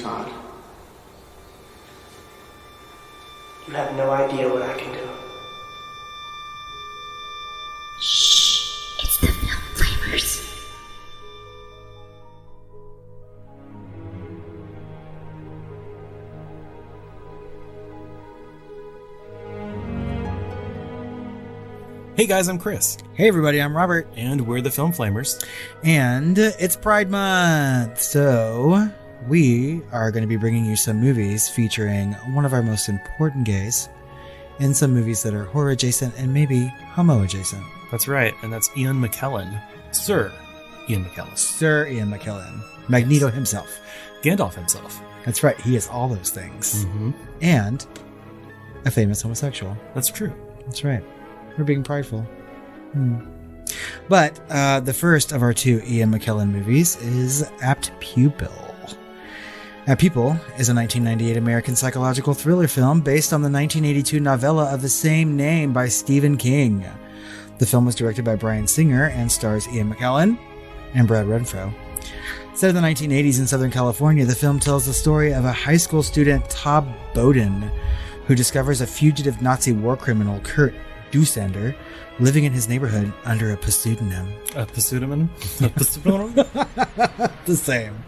Todd. You have no idea what I can do. Shh, it's the Film Flamers. Hey guys, I'm Chris. Hey everybody, I'm Robert. And we're the Film Flamers. And it's Pride Month, so we are going to be bringing you some movies featuring one of our most important gays and some movies that are horror adjacent and maybe homo adjacent. That's right, and that's Ian McKellen. Sir Ian McKellen. Sir Ian McKellen. Magneto himself. Gandalf himself. That's right, he is all those things. Mm-hmm. And a famous homosexual. That's true. That's right. We're being prideful. But the first of our two Ian McKellen movies is Apt Pupil. Apt Pupil is a 1998 American psychological thriller film based on the 1982 novella of the same name by Stephen King. The film was directed by Bryan Singer and stars Ian McKellen and Brad Renfro. Set in the 1980s in Southern California, the film tells the story of a high school student, Todd Bowden, who discovers a fugitive Nazi war criminal, Dussander, living in his neighborhood under a pseudonym. A pseudonym? A pseudonym? The same.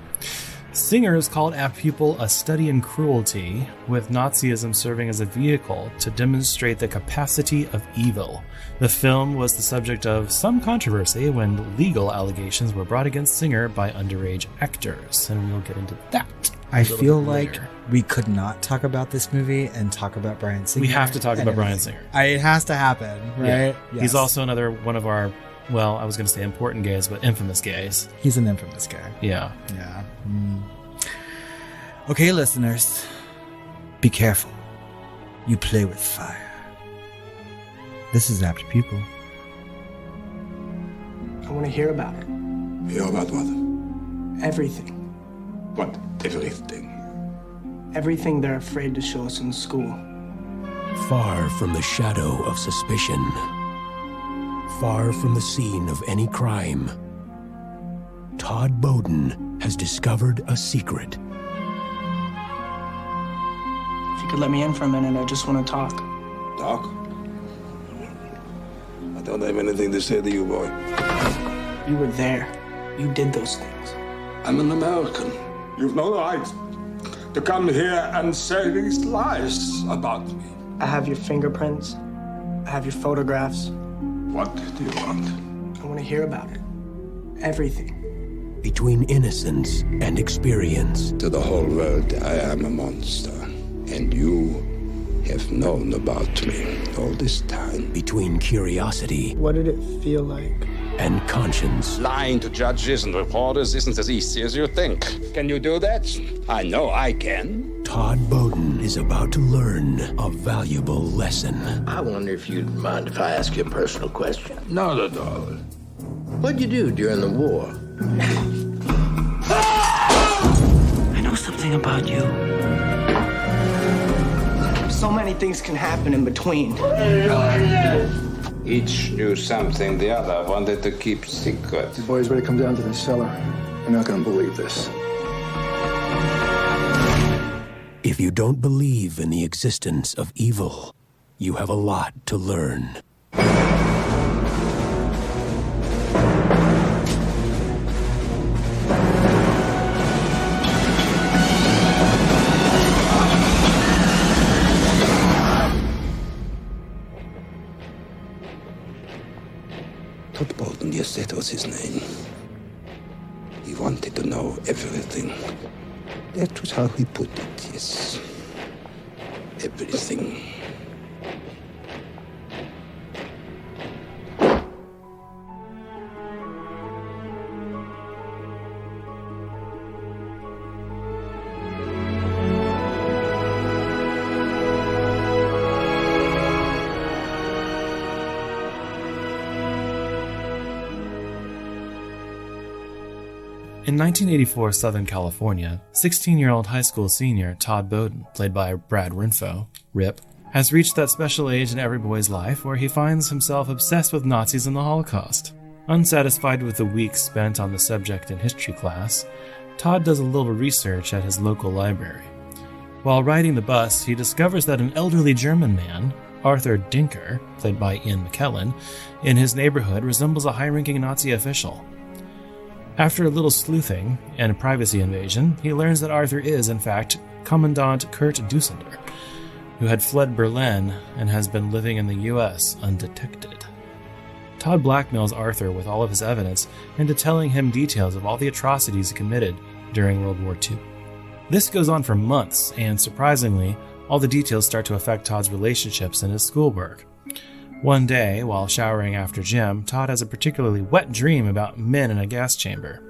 Singer has called Apt Pupil a study in cruelty, with Nazism serving as a vehicle to demonstrate the capacity of evil. The film was the subject of some controversy when legal allegations were brought against Singer by underage actors, and we'll get into that. I feel like we could not talk about this movie and talk about Bryan Singer. We have to talk about Bryan Singer. It has to happen, right? Yeah. Yes. He's also another one of our, well, I was going to say important gays, but infamous gays. He's an infamous guy. Yeah. Yeah. Okay, listeners, be careful. You play with fire. This is Apt Pupil. I want to hear about it. Hear about what? Everything. What everything? Everything they're afraid to show us in school. Far from the shadow of suspicion, far from the scene of any crime, Todd Bowden has discovered a secret. If you could let me in for a minute, I just want to talk. Talk? I don't have anything to say to you, boy. You were there. You did those things. I'm an American. You've no right to come here and say these lies about me. I have your fingerprints. I have your photographs. What do you want? I want to hear about it. Everything. Between innocence and experience. To the whole world, I am a monster. And you have known about me all this time. Between curiosity. What did it feel like? And conscience. Lying to judges and reporters isn't as easy as you think. Can you do that? I know I can. Todd Bowden is about to learn a valuable lesson. I wonder if you'd mind if I ask you a personal question. Not at all. What'd you do during the war? I know something about you. So many things can happen in between. Each knew something the other wanted to keep secret. The boys ready to come down to the cellar. You're not going to believe this. If you don't believe in the existence of evil, you have a lot to learn. Todd Bowden, yes, that was his name. He wanted to know everything. That was how he put it, yes. Everything. In 1984 Southern California, 16-year-old high school senior Todd Bowden, played by Brad Renfro, Rip, has reached that special age in every boy's life where he finds himself obsessed with Nazis and the Holocaust. Unsatisfied with the weeks spent on the subject in history class, Todd does a little research at his local library. While riding the bus, he discovers that an elderly German man, Arthur Dinker, played by Ian McKellen, in his neighborhood resembles a high-ranking Nazi official. After a little sleuthing and a privacy invasion, he learns that Arthur is, in fact, Commandant Kurt Dussander, who had fled Berlin and has been living in the U.S. undetected. Todd blackmails Arthur with all of his evidence into telling him details of all the atrocities he committed during World War II. This goes on for months, and surprisingly, all the details start to affect Todd's relationships and his schoolwork. One day, while showering after gym, Todd has a particularly wet dream about men in a gas chamber.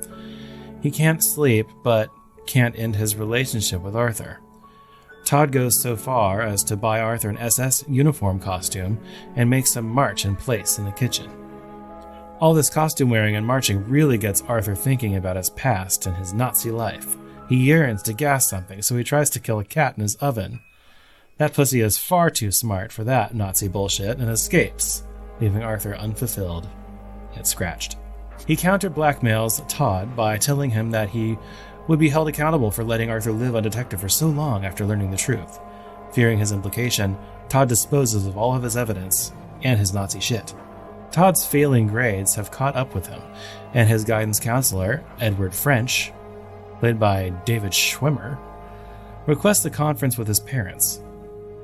He can't sleep, but can't end his relationship with Arthur. Todd goes so far as to buy Arthur an SS uniform costume and makes him march in place in the kitchen. All this costume wearing and marching really gets Arthur thinking about his past and his Nazi life. He yearns to gas something, so he tries to kill a cat in his oven. That pussy is far too smart for that Nazi bullshit and escapes, leaving Arthur unfulfilled, yet scratched. He counter-blackmails Todd by telling him that he would be held accountable for letting Arthur live undetected for so long after learning the truth. Fearing his implication, Todd disposes of all of his evidence and his Nazi shit. Todd's failing grades have caught up with him, and his guidance counselor, Edward French, played by David Schwimmer, requests a conference with his parents.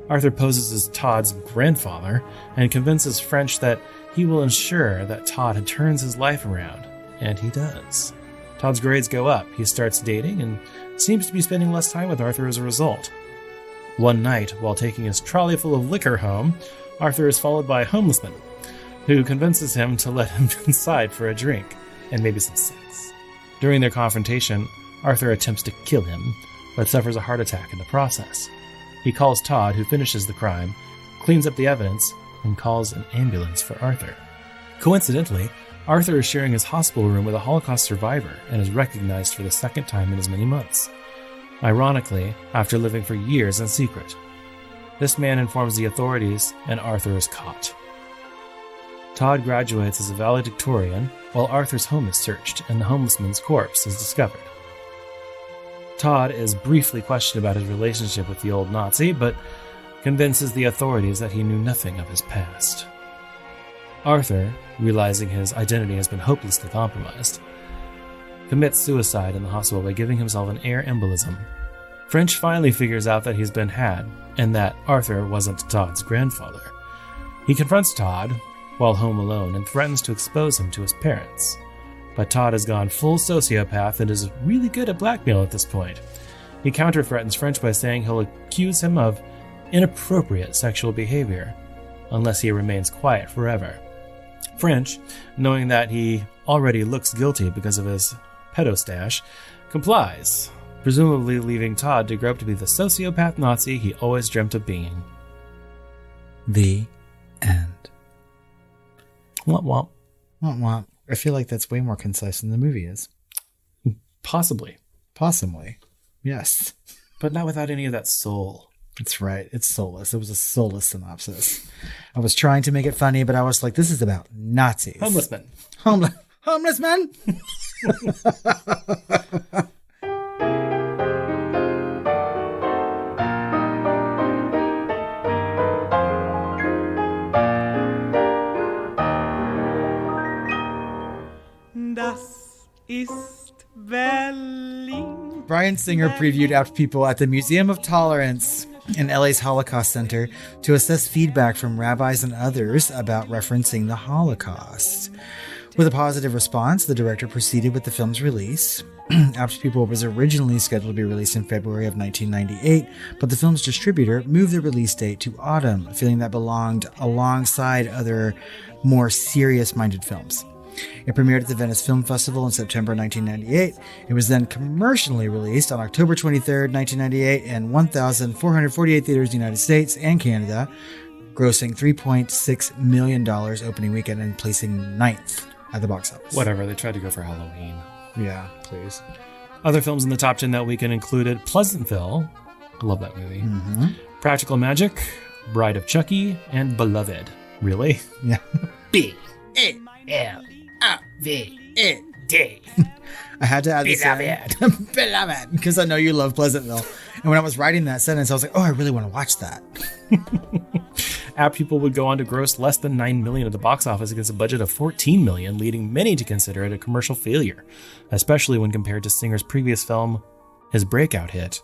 Arthur poses as Todd's grandfather and convinces French that he will ensure that Todd turns his life around, and he does. Todd's grades go up, he starts dating, and seems to be spending less time with Arthur as a result. One night, while taking his trolley full of liquor home, Arthur is followed by a homeless man, who convinces him to let him inside for a drink, and maybe some sex. During their confrontation, Arthur attempts to kill him, but suffers a heart attack in the process. He calls Todd, who finishes the crime, cleans up the evidence, and calls an ambulance for Arthur. Coincidentally, Arthur is sharing his hospital room with a Holocaust survivor and is recognized for the second time in as many months. Ironically, after living for years in secret. This man informs the authorities, and Arthur is caught. Todd graduates as a valedictorian, while Arthur's home is searched and the homeless man's corpse is discovered. Todd is briefly questioned about his relationship with the old Nazi, but convinces the authorities that he knew nothing of his past. Arthur, realizing his identity has been hopelessly compromised, commits suicide in the hospital by giving himself an air embolism. French finally figures out that he's been had, and that Arthur wasn't Todd's grandfather. He confronts Todd while home alone and threatens to expose him to his parents. But Todd has gone full sociopath and is really good at blackmail at this point. He counter-threatens French by saying he'll accuse him of inappropriate sexual behavior unless he remains quiet forever. French, knowing that he already looks guilty because of his pedo stash, complies, presumably leaving Todd to grow up to be the sociopath Nazi he always dreamt of being. The end. Womp womp. Womp womp. I feel like that's way more concise than the movie is. Possibly. Possibly. Yes. But not without any of that soul. That's right. It's soulless. It was a soulless synopsis. I was trying to make it funny, but I was like, this is about Nazis. Homeless men. Homeless men? Das ist Berlin. Bryan Singer previewed Apt Pupil at the Museum of Tolerance in LA's Holocaust Center to assess feedback from rabbis and others about referencing the Holocaust. With a positive response, the director proceeded with the film's release. Apt Pupil was originally scheduled to be released in February of 1998, but the film's distributor moved the release date to autumn, feeling that belonged alongside other more serious-minded films. It premiered at the Venice Film Festival in September 1998. It was then commercially released on October 23, 1998 in 1,448 theaters in the United States and Canada, grossing $3.6 million opening weekend and placing 9th at the box office. Whatever, they tried to go for Halloween. Yeah, please. Other films in the top 10 that weekend included Pleasantville. I love that movie. Mm-hmm. Practical Magic, Bride of Chucky, and Beloved. Really? Yeah. B-A-L-O-V-E-D. I had to add this in. Beloved, because I know you love Pleasantville. And when I was writing that sentence, I was like, oh, I really want to watch that. Apt Pupil would go on to gross less than $9 million at the box office against a budget of $14 million, leading many to consider it a commercial failure, especially when compared to Singer's previous film, his breakout hit,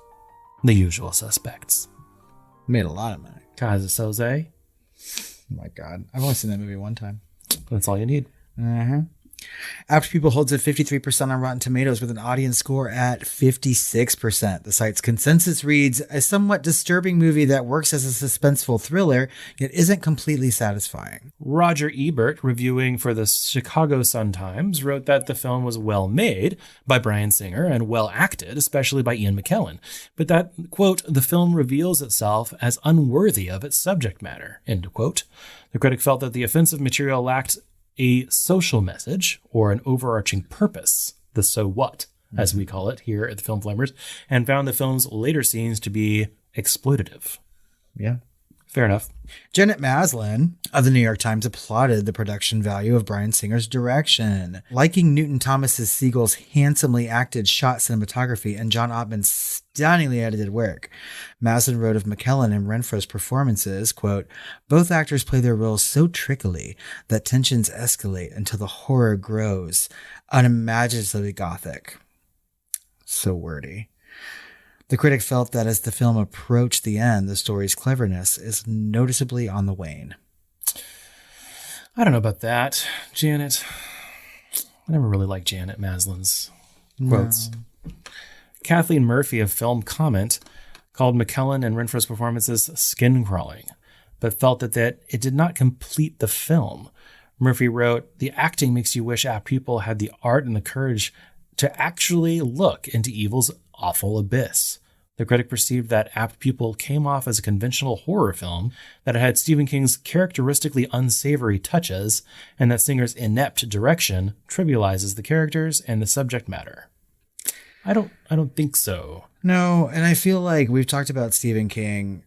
The Usual Suspects. Made a lot of money. Casa Soze. Oh my God. I've only seen that movie one time. That's all you need. Uh-huh. Apt Pupil holds a 53% on Rotten Tomatoes with an audience score at 56%. The site's consensus reads, a somewhat disturbing movie that works as a suspenseful thriller, yet isn't completely satisfying. Roger Ebert, reviewing for the Chicago Sun-Times, wrote that the film was well made by Bryan Singer and well acted, especially by Ian McKellen, but that, quote, the film reveals itself as unworthy of its subject matter, end quote. The critic felt that the offensive material lacked a social message or an overarching purpose, the so what, as we call it here at the Film Flammers, and found the film's later scenes to be exploitative. Yeah. Fair enough. Janet Maslin of the New York Times applauded the production value of Bryan Singer's direction. Liking Newton Thomas's Siegel's handsomely acted shot cinematography and John Ottman's stunningly edited work, Maslin wrote of McKellen and Renfro's performances, quote, both actors play their roles so trickily that tensions escalate until the horror grows unimaginatively gothic. So wordy. The critic felt that as the film approached the end, the story's cleverness is noticeably on the wane. I don't know about that, Janet. I never really liked Janet Maslin's quotes. No. Kathleen Murphy of Film Comment called McKellen and Renfro's performances skin-crawling, but felt that it did not complete the film. Murphy wrote, the acting makes you wish Apt Pupil had the art and the courage to actually look into evil's awful abyss. The critic perceived that Apt Pupil came off as a conventional horror film, that it had Stephen King's characteristically unsavory touches, and that Singer's inept direction trivializes the characters and the subject matter. I don't think so. No, and I feel like we've talked about Stephen King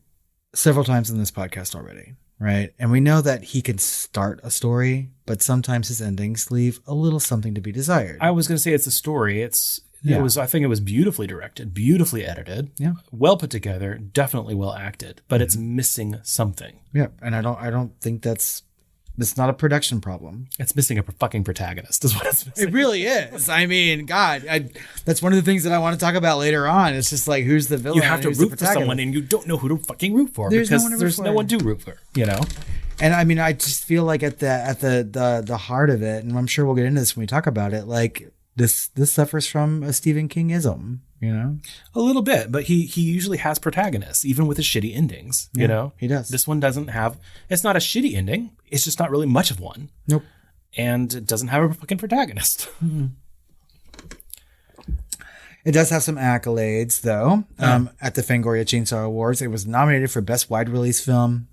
several times in this podcast already, right? And we know that he can start a story, but sometimes his endings leave a little something to be desired. I was going to say it's a story. I think it was beautifully directed, beautifully edited, well put together, definitely well acted, but it's missing something. Yeah, and I don't think it's not a production problem. It's missing a fucking protagonist, is what it's missing. It really is. I mean, God, that's one of the things that I want to talk about later on. It's just like, who's the villain? You have to root for someone, and you don't know who to fucking root for because there's no one to root for, you know? And I mean, I just feel like at the heart of it, and I'm sure we'll get into this when we talk about it, like, This suffers from a Stephen Kingism, you know? A little bit, but he usually has protagonists, even with his shitty endings, you know? He does. This one doesn't have, it's not a shitty ending. It's just not really much of one. Nope. And it doesn't have a fucking protagonist. Mm-hmm. It does have some accolades, though. At the Fangoria Chainsaw Awards, it was nominated for Best Wide Release Film,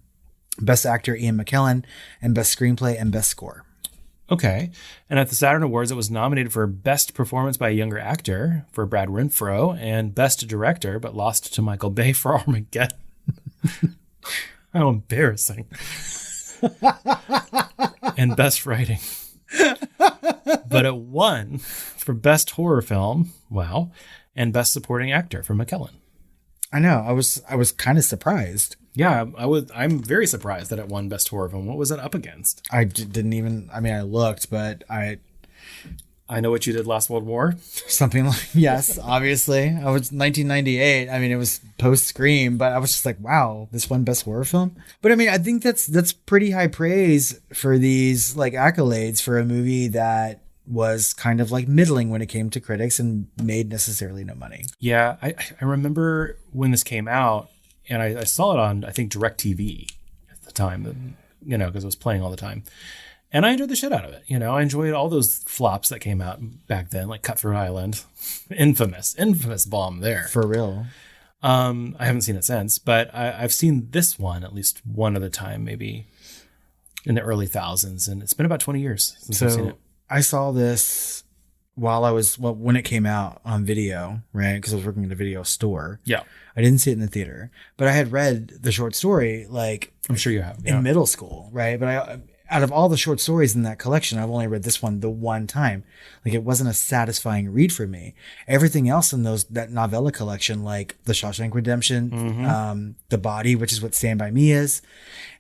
Best Actor Ian McKellen, and Best Screenplay and Best Score. Okay. And at the Saturn Awards, it was nominated for Best Performance by a Younger Actor for Brad Renfro and Best Director, but lost to Michael Bay for Armageddon. How embarrassing. And Best Writing. But it won for Best Horror Film, wow, and Best Supporting Actor for McKellen. I know. I was kind of surprised. Yeah, I'm very surprised that it won Best Horror Film. What was it up against? I didn't even, I mean, I looked, but I Know What You Did Last World War. Something like, yes, obviously. I was 1998. I mean, it was post Scream, but I was just like, wow, this won Best Horror Film. But I mean, I think that's pretty high praise for these like accolades for a movie that was kind of like middling when it came to critics and made necessarily no money. Yeah, I remember when this came out, and I saw it on, I think, DirecTV at the time, you know, because it was playing all the time. And I enjoyed the shit out of it. You know, I enjoyed all those flops that came out back then, like Cutthroat Island. Infamous bomb there. For real. I haven't seen it since, but I've seen this one at least one other time, maybe in the early thousands. And it's been about 20 years since I've seen it. I saw this when it came out on video, right? Because I was working at a video store. Yeah. I didn't see it in the theater, but I had read the short story, like, I'm sure you have, in middle school, right? But out of all the short stories in that collection, I've only read this one the one time. Like, it wasn't a satisfying read for me. Everything else in that novella collection, like The Shawshank Redemption, The Body, which is what Stand By Me is,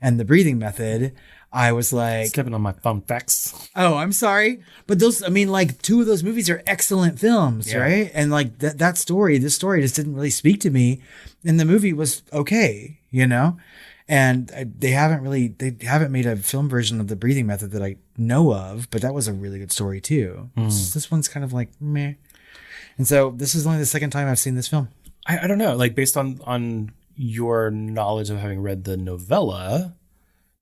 and The Breathing Method, I was like... Stepping on my fun facts. Oh, I'm sorry. But those, I mean, like, two of those movies are excellent films, right? And like this story just didn't really speak to me. And the movie was okay, you know? And they haven't made a film version of The Breathing Method that I know of, but that was a really good story too. This one's kind of like meh. And so this is only the second time I've seen this film. I don't know, like based on your knowledge of having read the novella,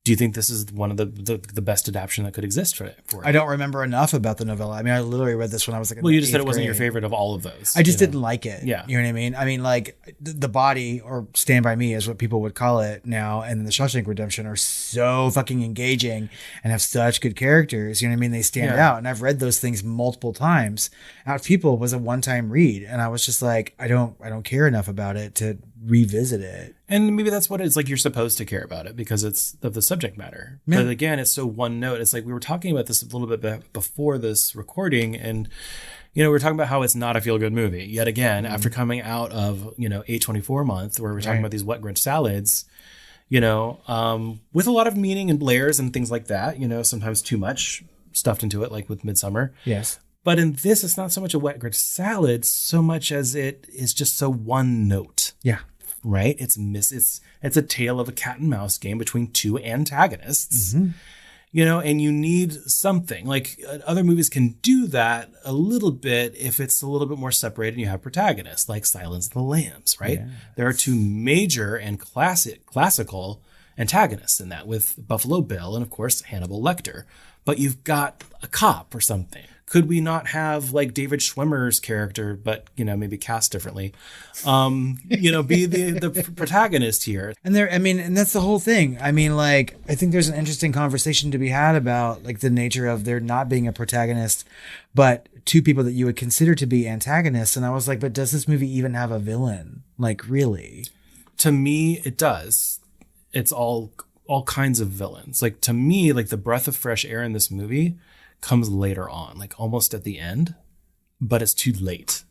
do you think this is one of the best adaptation that could exist for it? I don't remember enough about the novella. I mean, I literally read this when I was like, well, you just said it wasn't your favorite of all of those. I just didn't like it. Yeah. You know what I mean? I mean, like The Body, or Stand By Me is what people would call it now, and The Shawshank Redemption are so fucking engaging and have such good characters. You know what I mean? They stand out. And I've read those things multiple times. Apt Pupil was a one-time read, and I was just like, I don't care enough about it to revisit it. And maybe that's what it's like. You're supposed to care about it because it's of the subject matter. Yeah. But again, it's so one note. It's like we were talking about this a little bit before this recording, and we were talking about how it's not a feel-good movie. Yet again, after coming out of A24 month, where we're talking about these wet Grinch salads, with a lot of meaning and layers and things like that. Sometimes too much stuffed into it, like with Midsummer. Yes. But in this, it's not so much a wet Grinch salad so much as it is just so one note. Yeah. Right? It's a tale of a cat and mouse game between two antagonists, and you need something. Like other movies can do that a little bit if it's a little bit more separated and you have protagonists, like Silence of the Lambs, right? Yes. There are two major and classical antagonists in that, with Buffalo Bill and, of course, Hannibal Lecter. But you've got a cop or something. Could we not have like David Schwimmer's character, but maybe cast differently, be the protagonist here? And and that's the whole thing. I mean, like, I think there's an interesting conversation to be had about like the nature of there not being a protagonist, but two people that you would consider to be antagonists. And I was like, but does this movie even have a villain? Like, really? To me, it does. It's all kinds of villains. Like, to me, like the breath of fresh air in this movie comes later on, like almost at the end, but it's too late,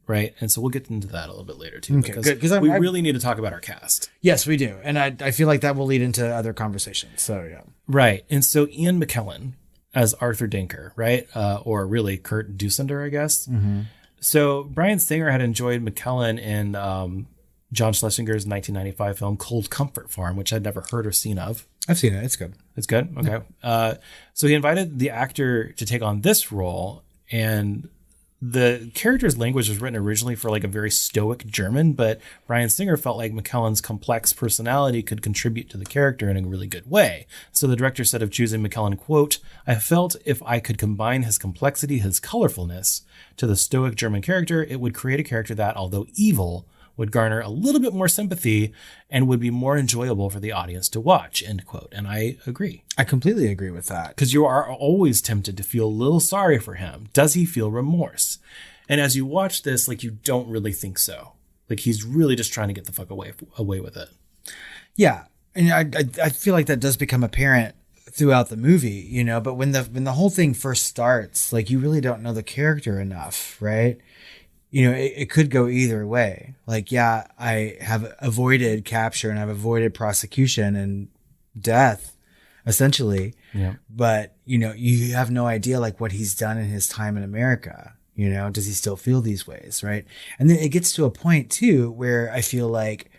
right? And so we'll get into that a little bit later too, because we really need to talk about our cast. Yes, we do, and I feel like that will lead into other conversations. So yeah, right. And so Ian McKellen as Arthur Dinker, right, or really Kurt Dussander, I guess. Mm-hmm. So Bryan Singer had enjoyed McKellen in John Schlesinger's 1995 film Cold Comfort Farm, which I'd never heard or seen of. I've seen it. It's good. It's good? Okay. Yeah. So he invited the actor to take on this role, and the character's language was written originally for like a very stoic German, but Bryan Singer felt like McKellen's complex personality could contribute to the character in a really good way. So the director said of choosing McKellen, quote, "I felt if I could combine his complexity, his colorfulness to the stoic German character, it would create a character that, although evil, would garner a little bit more sympathy and would be more enjoyable for the audience to watch," end quote. And I agree. I completely agree with that. Because you are always tempted to feel a little sorry for him. Does he feel remorse? And as you watch this, like, you don't really think so. Like, he's really just trying to get the fuck away with it. Yeah. And I feel like that does become apparent throughout the movie, but when the whole thing first starts, like, you really don't know the character enough, right? It could go either way. Like, yeah, I have avoided capture and I've avoided prosecution and death, essentially. Yeah. But, you have no idea, like, what he's done in his time in America. Does he still feel these ways, right? And then it gets to a point, too, where I feel like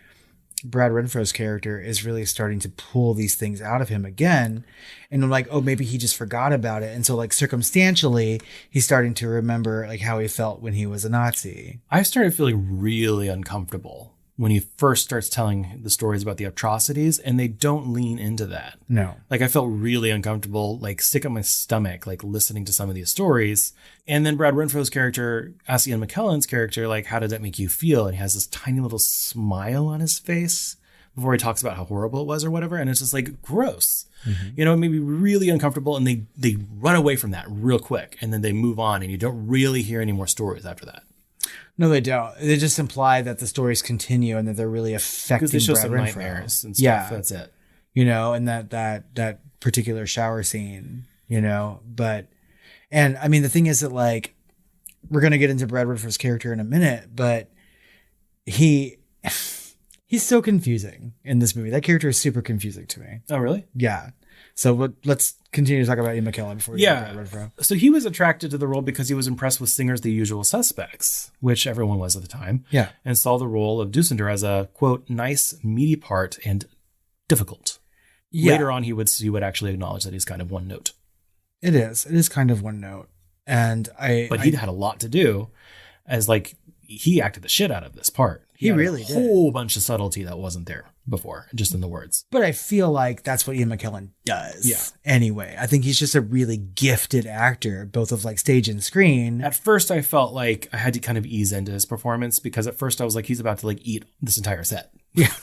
Brad Renfro's character is really starting to pull these things out of him again. And I'm like, oh, maybe he just forgot about it. And so, like, circumstantially, he's starting to remember, like, how he felt when he was a Nazi. I started feeling really uncomfortable when he first starts telling the stories about the atrocities, and they don't lean into that. No. Like, I felt really uncomfortable, like, sick at my stomach, like, listening to some of these stories. And then Brad Renfro's character asks Ian McKellen's character, like, how did that make you feel? And he has this tiny little smile on his face before he talks about how horrible it was or whatever. And it's just like, gross. Mm-hmm. It made me really uncomfortable. And they run away from that real quick. And then they move on, and you don't really hear any more stories after that. No, they don't. They just imply that the stories continue and that they're really affecting because they show Brad some Renfro. Nightmares and stuff. Yeah. That's it. you know, and that particular shower scene, you know, and I mean, the thing is that like, we're going to get into Brad Renfro's character in a minute, but he's so confusing in this movie. That character is super confusing to me. Oh, really? Yeah. So let's continue to talk about Ian McKellen before we get to Brad Renfro. So he was attracted to the role because he was impressed with Singer's The Usual Suspects, which everyone was at the time. Yeah. And saw the role of Dussander as a, quote, nice, meaty part and difficult. Yeah. Later on, he would actually acknowledge that he's kind of one note. It is kind of one note. And But he had a lot to do as like, he acted the shit out of this part. He had really a did. whole bunch of subtlety that wasn't there before, just in the words. But I feel like that's what Ian McKellen does. Yeah. Anyway, I think he's just a really gifted actor, both of like stage and screen. At first, I felt like I had to kind of ease into his performance because at first I was like, he's about to like eat this entire set. Yeah.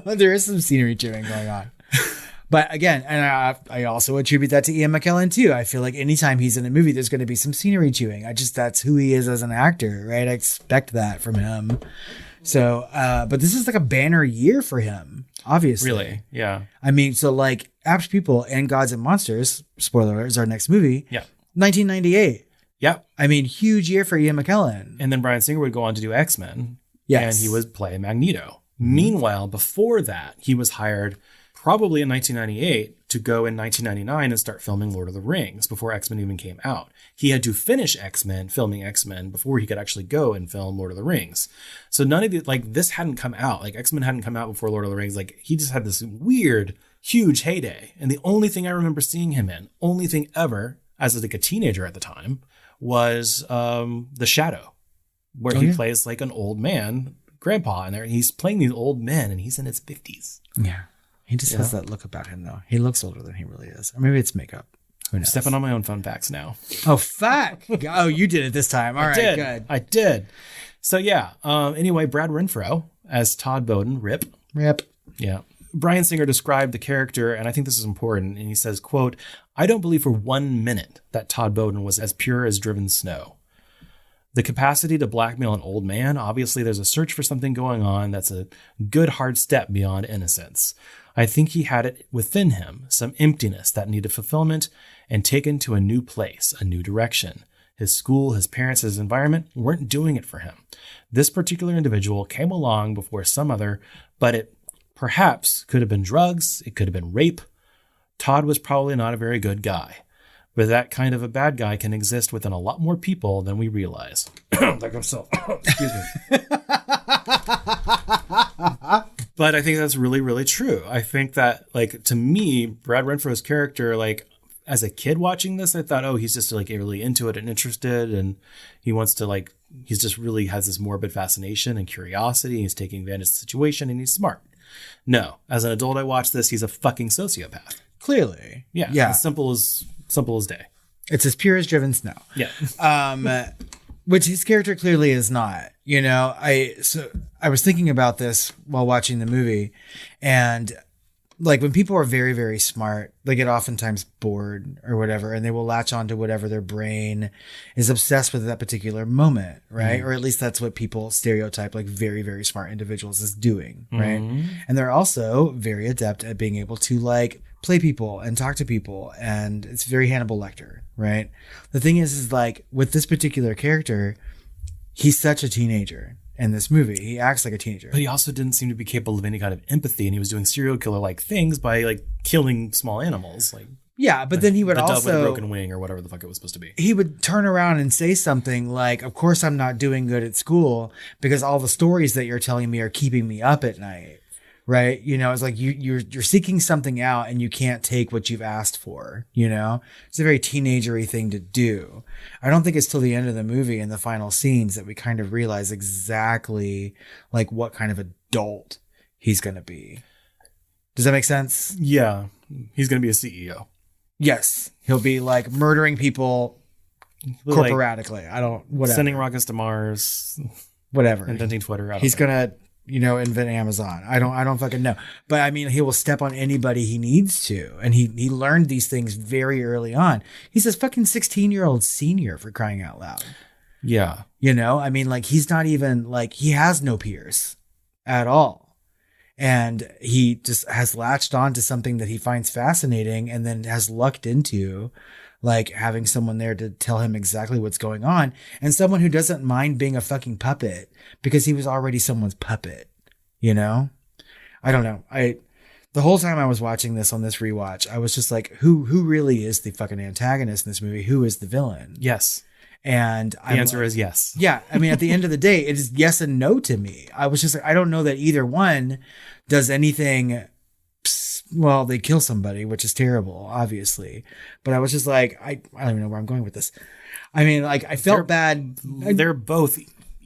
There is some scenery chewing going on. But again, and I also attribute that to Ian McKellen too. I feel like anytime he's in a movie, there's going to be some scenery chewing. That's who he is as an actor, right? I expect that from him. So, but this is like a banner year for him, obviously. Really? Yeah. I mean, so like Apt Pupil and Gods and Monsters, spoiler alert, is our next movie. Yeah. 1998. Yeah. I mean, huge year for Ian McKellen. And then Bryan Singer would go on to do X-Men. Yes. And he would play Magneto. Meanwhile, before that, he was hired probably in 1998 to go in 1999 and start filming Lord of the Rings before X-Men even came out. He had to finish filming X-Men before he could actually go and film Lord of the Rings. So none of the, like, this hadn't come out. Like, X-Men hadn't come out before Lord of the Rings. Like, he just had this weird, huge heyday. And the only thing I remember seeing him in, only thing ever, as like a teenager at the time, was The Shadow, where he plays like an old man, grandpa in there. And he's playing these old men and he's in his 50s. Yeah. He just has that look about him, though. He looks older than he really is. Or maybe it's makeup. Who knows? Stepping on my own fun facts now. Oh, fuck. Oh, you did it this time. All right, good. I did. So, yeah. Anyway, Brad Renfro as Todd Bowden, Rip. Yeah. Bryan Singer described the character, and I think this is important, and he says, quote, "I don't believe for 1 minute that Todd Bowden was as pure as driven snow. The capacity to blackmail an old man, obviously there's a search for something going on that's a good hard step beyond innocence. I think he had it within him, some emptiness that needed fulfillment and taken to a new place, a new direction. His school, his parents, his environment weren't doing it for him. This particular individual came along before some other, but it perhaps could have been drugs, it could have been rape. Todd was probably not a very good guy. But that kind of a bad guy can exist within a lot more people than we realize." Like himself. Excuse me. But I think that's really, really true. I think that, like, to me, Brad Renfro's character, like, as a kid watching this, I thought, oh, he's just like really into it and interested. And he wants to, like, he's just really has this morbid fascination and curiosity. He's taking advantage of the situation and he's smart. No, as an adult, I watched this. He's a fucking sociopath. Clearly. Yeah. As simple as day. It's as pure as driven snow. Yeah. Which his character clearly is not. You know, I was thinking about this while watching the movie, and like when people are very, very smart, they get oftentimes bored or whatever, and they will latch on to whatever their brain is obsessed with at that particular moment, right? Or at least that's what people stereotype like very, very smart individuals as doing, right? And they're also very adept at being able to like play people and talk to people, and it's very Hannibal Lecter, right? The thing is like with this particular character, he's such a teenager in this movie. He acts like a teenager. But he also didn't seem to be capable of any kind of empathy, and he was doing serial killer-like things by like killing small animals. Like, yeah, but then he would the also... dove with a broken wing or whatever the fuck it was supposed to be. He would turn around and say something like, of course I'm not doing good at school because all the stories that you're telling me are keeping me up at night. Right. You know, it's like you're seeking something out and you can't take what you've asked for. You know, it's a very teenagery thing to do. I don't think it's till the end of the movie and the final scenes that we kind of realize exactly like what kind of adult he's going to be. Does that make sense? Yeah. He's going to be a CEO. Yes. He'll be like murdering people corporatically. I don't, whatever. Sending rockets to Mars. Whatever. Inventing Twitter. He's going to, you know, invent Amazon. I don't fucking know. But I mean, he will step on anybody he needs to. And he learned these things very early on. He's this fucking 16-year-old senior, for crying out loud. Yeah. You know, I mean, like he's not even like, he has no peers at all. And he just has latched on to something that he finds fascinating and then has lucked into like having someone there to tell him exactly what's going on, and someone who doesn't mind being a fucking puppet because he was already someone's puppet, you know? I don't know. The whole time I was watching this on this rewatch, I was just like, who really is the fucking antagonist in this movie? Who is the villain? Yes. And the answer is yes. Yeah. I mean, at the end of the day, it is yes and no to me. I was just like, I don't know that either one does anything. Well, they kill somebody, which is terrible, obviously. But I was just like, I don't even know where I'm going with this. I mean, like, I felt bad. They're both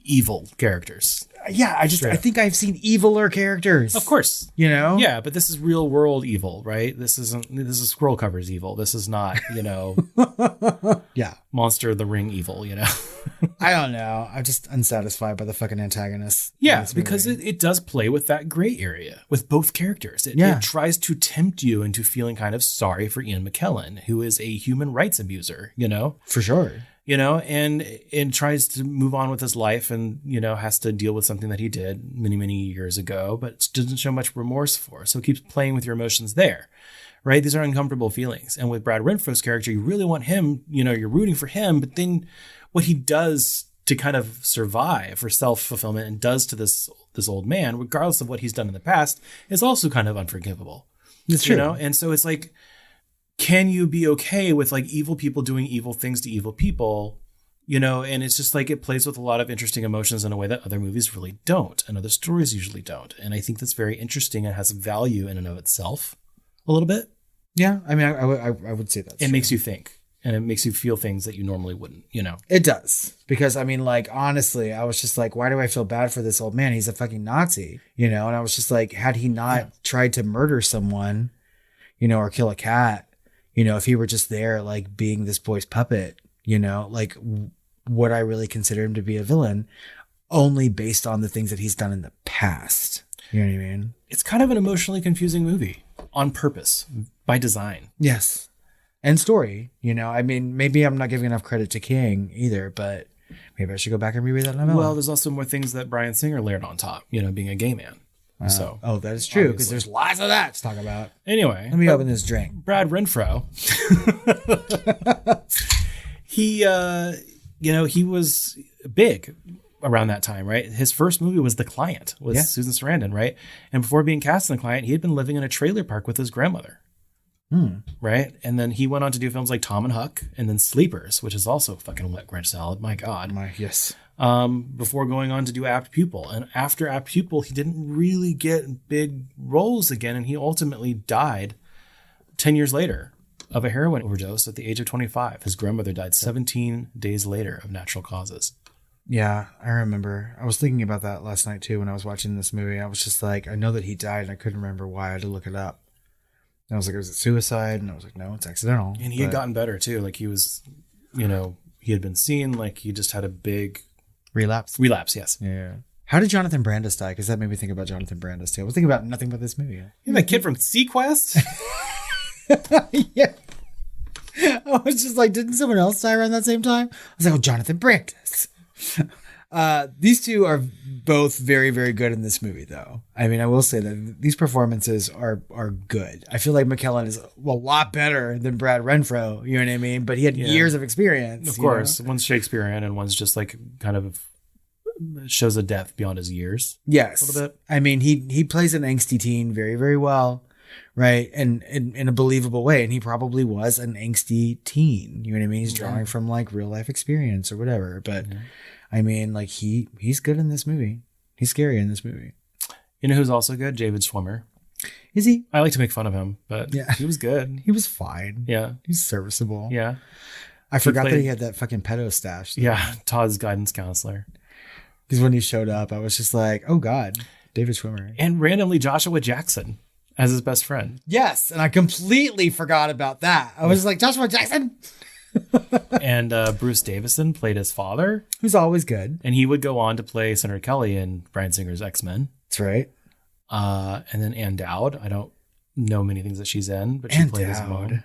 evil characters. Yeah, I think I've seen eviler characters. Of course. You know? Yeah, but this is real world evil, right? This is Scroll Covers evil. This is not, yeah. Monster of the Ring evil, I don't know. I'm just unsatisfied by the fucking antagonist. Yeah, because it does play with that gray area with both characters. It tries to tempt you into feeling kind of sorry for Ian McKellen, who is a human rights abuser, For sure. And tries to move on with his life and, has to deal with something that he did many, many years ago, but doesn't show much remorse for. So it keeps playing with your emotions there, right? These are uncomfortable feelings. And with Brad Renfro's character, you really want him, you're rooting for him, but then what he does to kind of survive for self-fulfillment and does to this old man, regardless of what he's done in the past, is also kind of unforgivable. It's true. And so it's like, can you be okay with like evil people doing evil things to evil people, and it's just like it plays with a lot of interesting emotions in a way that other movies really don't and other stories usually don't. And I think that's very interesting and has value in and of itself a little bit. Yeah. I mean, I would say that. It makes you think and it makes you feel things that you normally wouldn't, It does. Because I mean, like, honestly, I was just like, why do I feel bad for this old man? He's a fucking Nazi, and I was just like, had he not tried to murder someone, or kill a cat, if he were just there, like being this boy's puppet, like would I really consider him to be a villain only based on the things that he's done in the past? You know what I mean? It's kind of an emotionally confusing movie on purpose, by design. Yes. And story, I mean, maybe I'm not giving enough credit to King either, but maybe I should go back and reread that novella. Well, there's also more things that Bryan Singer layered on top, being a gay man. That is true, because there's lots of that to talk about. Anyway, let me open this drink. Brad Renfro, he was big around that time, right? His first movie was The Client with Susan Sarandon, right? And before being cast in The Client, he had been living in a trailer park with his grandmother, right? And then he went on to do films like Tom and Huck, and then Sleepers, which is also fucking wet Grinch salad. My God, yes. Before going on to do Apt Pupil. And after Apt Pupil, he didn't really get big roles again. And he ultimately died 10 years later of a heroin overdose at the age of 25. His grandmother died 17 days later of natural causes. Yeah, I remember. I was thinking about that last night too when I was watching this movie. I was just like, I know that he died and I couldn't remember why. I had to look it up. And I was like, was it suicide? And I was like, no, it's accidental. And he had gotten better too. Like he was, he had been seen, like he just had a big relapse, yes. Yeah. How did Jonathan Brandis die? Because that made me think about Jonathan Brandis too. I was thinking about nothing but this movie. You that kid from Sequest? Yeah. I was just like, didn't someone else die around that same time? I was like, oh, Jonathan Brandis. These two are both very, very good in this movie, though. I mean, I will say that these performances are good. I feel like McKellen is a lot better than Brad Renfro, you know what I mean? But he had years of experience. Of course. One's Shakespearean and one's just like kind of shows a depth beyond his years. Yes. A little bit. I mean, he plays an angsty teen very, very well, right? And in a believable way. And he probably was an angsty teen. You know what I mean? He's drawing from like real life experience or whatever. But I mean, like he's good in this movie. He's scary in this movie. You know who's also good? David Schwimmer. Is he? I like to make fun of him, but he was good. He was fine. Yeah. He's serviceable. Yeah. I forgot that he had that fucking pedo stash. Yeah. Todd's guidance counselor. Because when he showed up, I was just like, oh God, David Schwimmer. And randomly Joshua Jackson as his best friend. Yes. And I completely forgot about that. I was like, Joshua Jackson. And Bruce Davison played his father, who's always good, and he would go on to play Senator Kelly in Bryan Singer's X-Men. That's right. And then Ann Dowd. I don't know many things that she's in, but she played his mom.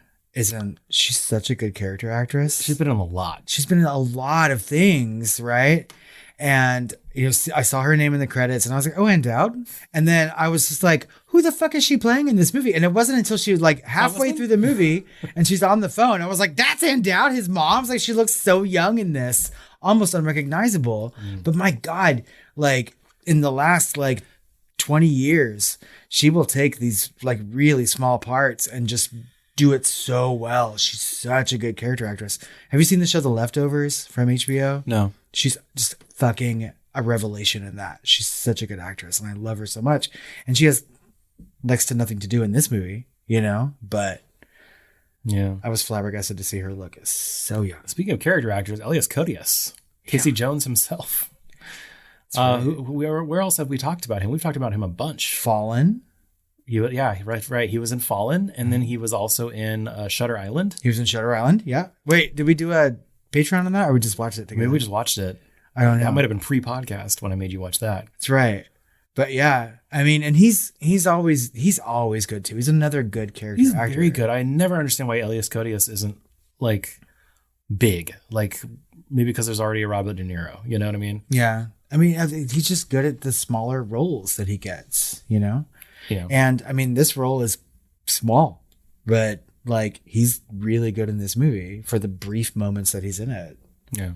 She's such a good character actress. She's been in a lot. She's been in a lot of things, right? And I saw her name in the credits, and I was like, "Oh, Ann Dowd." And then I was just like, "Who the fuck is she playing in this movie?" And it wasn't until she was like halfway through the movie, and she's on the phone. I was like, "That's Ann Dowd, his mom's." Like, she looks so young in this, almost unrecognizable. But my God, like in the last like 20 years, she will take these like really small parts and just do it so well. She's such a good character actress. Have you seen the show The Leftovers from HBO? No. She's just fucking a revelation in that. She's such a good actress, and I love her so much. And she has next to nothing to do in this movie, but Yeah. I was flabbergasted to see her look so young. Speaking of character actors, Elias Koteas, Casey Jones himself. Right. Where else have we talked about him? We've talked about him a bunch. Fallen. Right. He was in Fallen, and then he was also in Shutter Island. He was in Shutter Island. Yeah. Wait, did we do a Patreon on that, or we just watched it together? Maybe we just watched it. I don't know. That might have been pre-podcast when I made you watch that. That's right. But yeah, I mean, and he's always good too. He's another good character. He's actor. very good. I never understand why Elias Koteas isn't like big. Like maybe because there's already a Robert De Niro. You know what I mean? Yeah. I mean, he's just good at the smaller roles that he gets. Yeah. And I mean, this role is small, but like he's really good in this movie for the brief moments that he's in it. Yeah.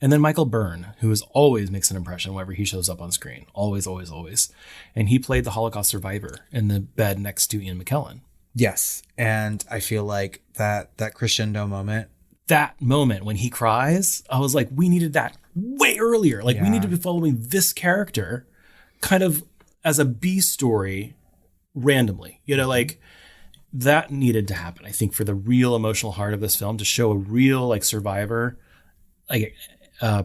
And then Michael Byrne, who always makes an impression whenever he shows up on screen. Always, always, always. And he played the Holocaust survivor in the bed next to Ian McKellen. Yes. And I feel like that crescendo moment. That moment when he cries, I was like, we needed that way earlier. Like we need to be following this character kind of as a B story randomly, like that needed to happen. I think for the real emotional heart of this film, to show a real like survivor, like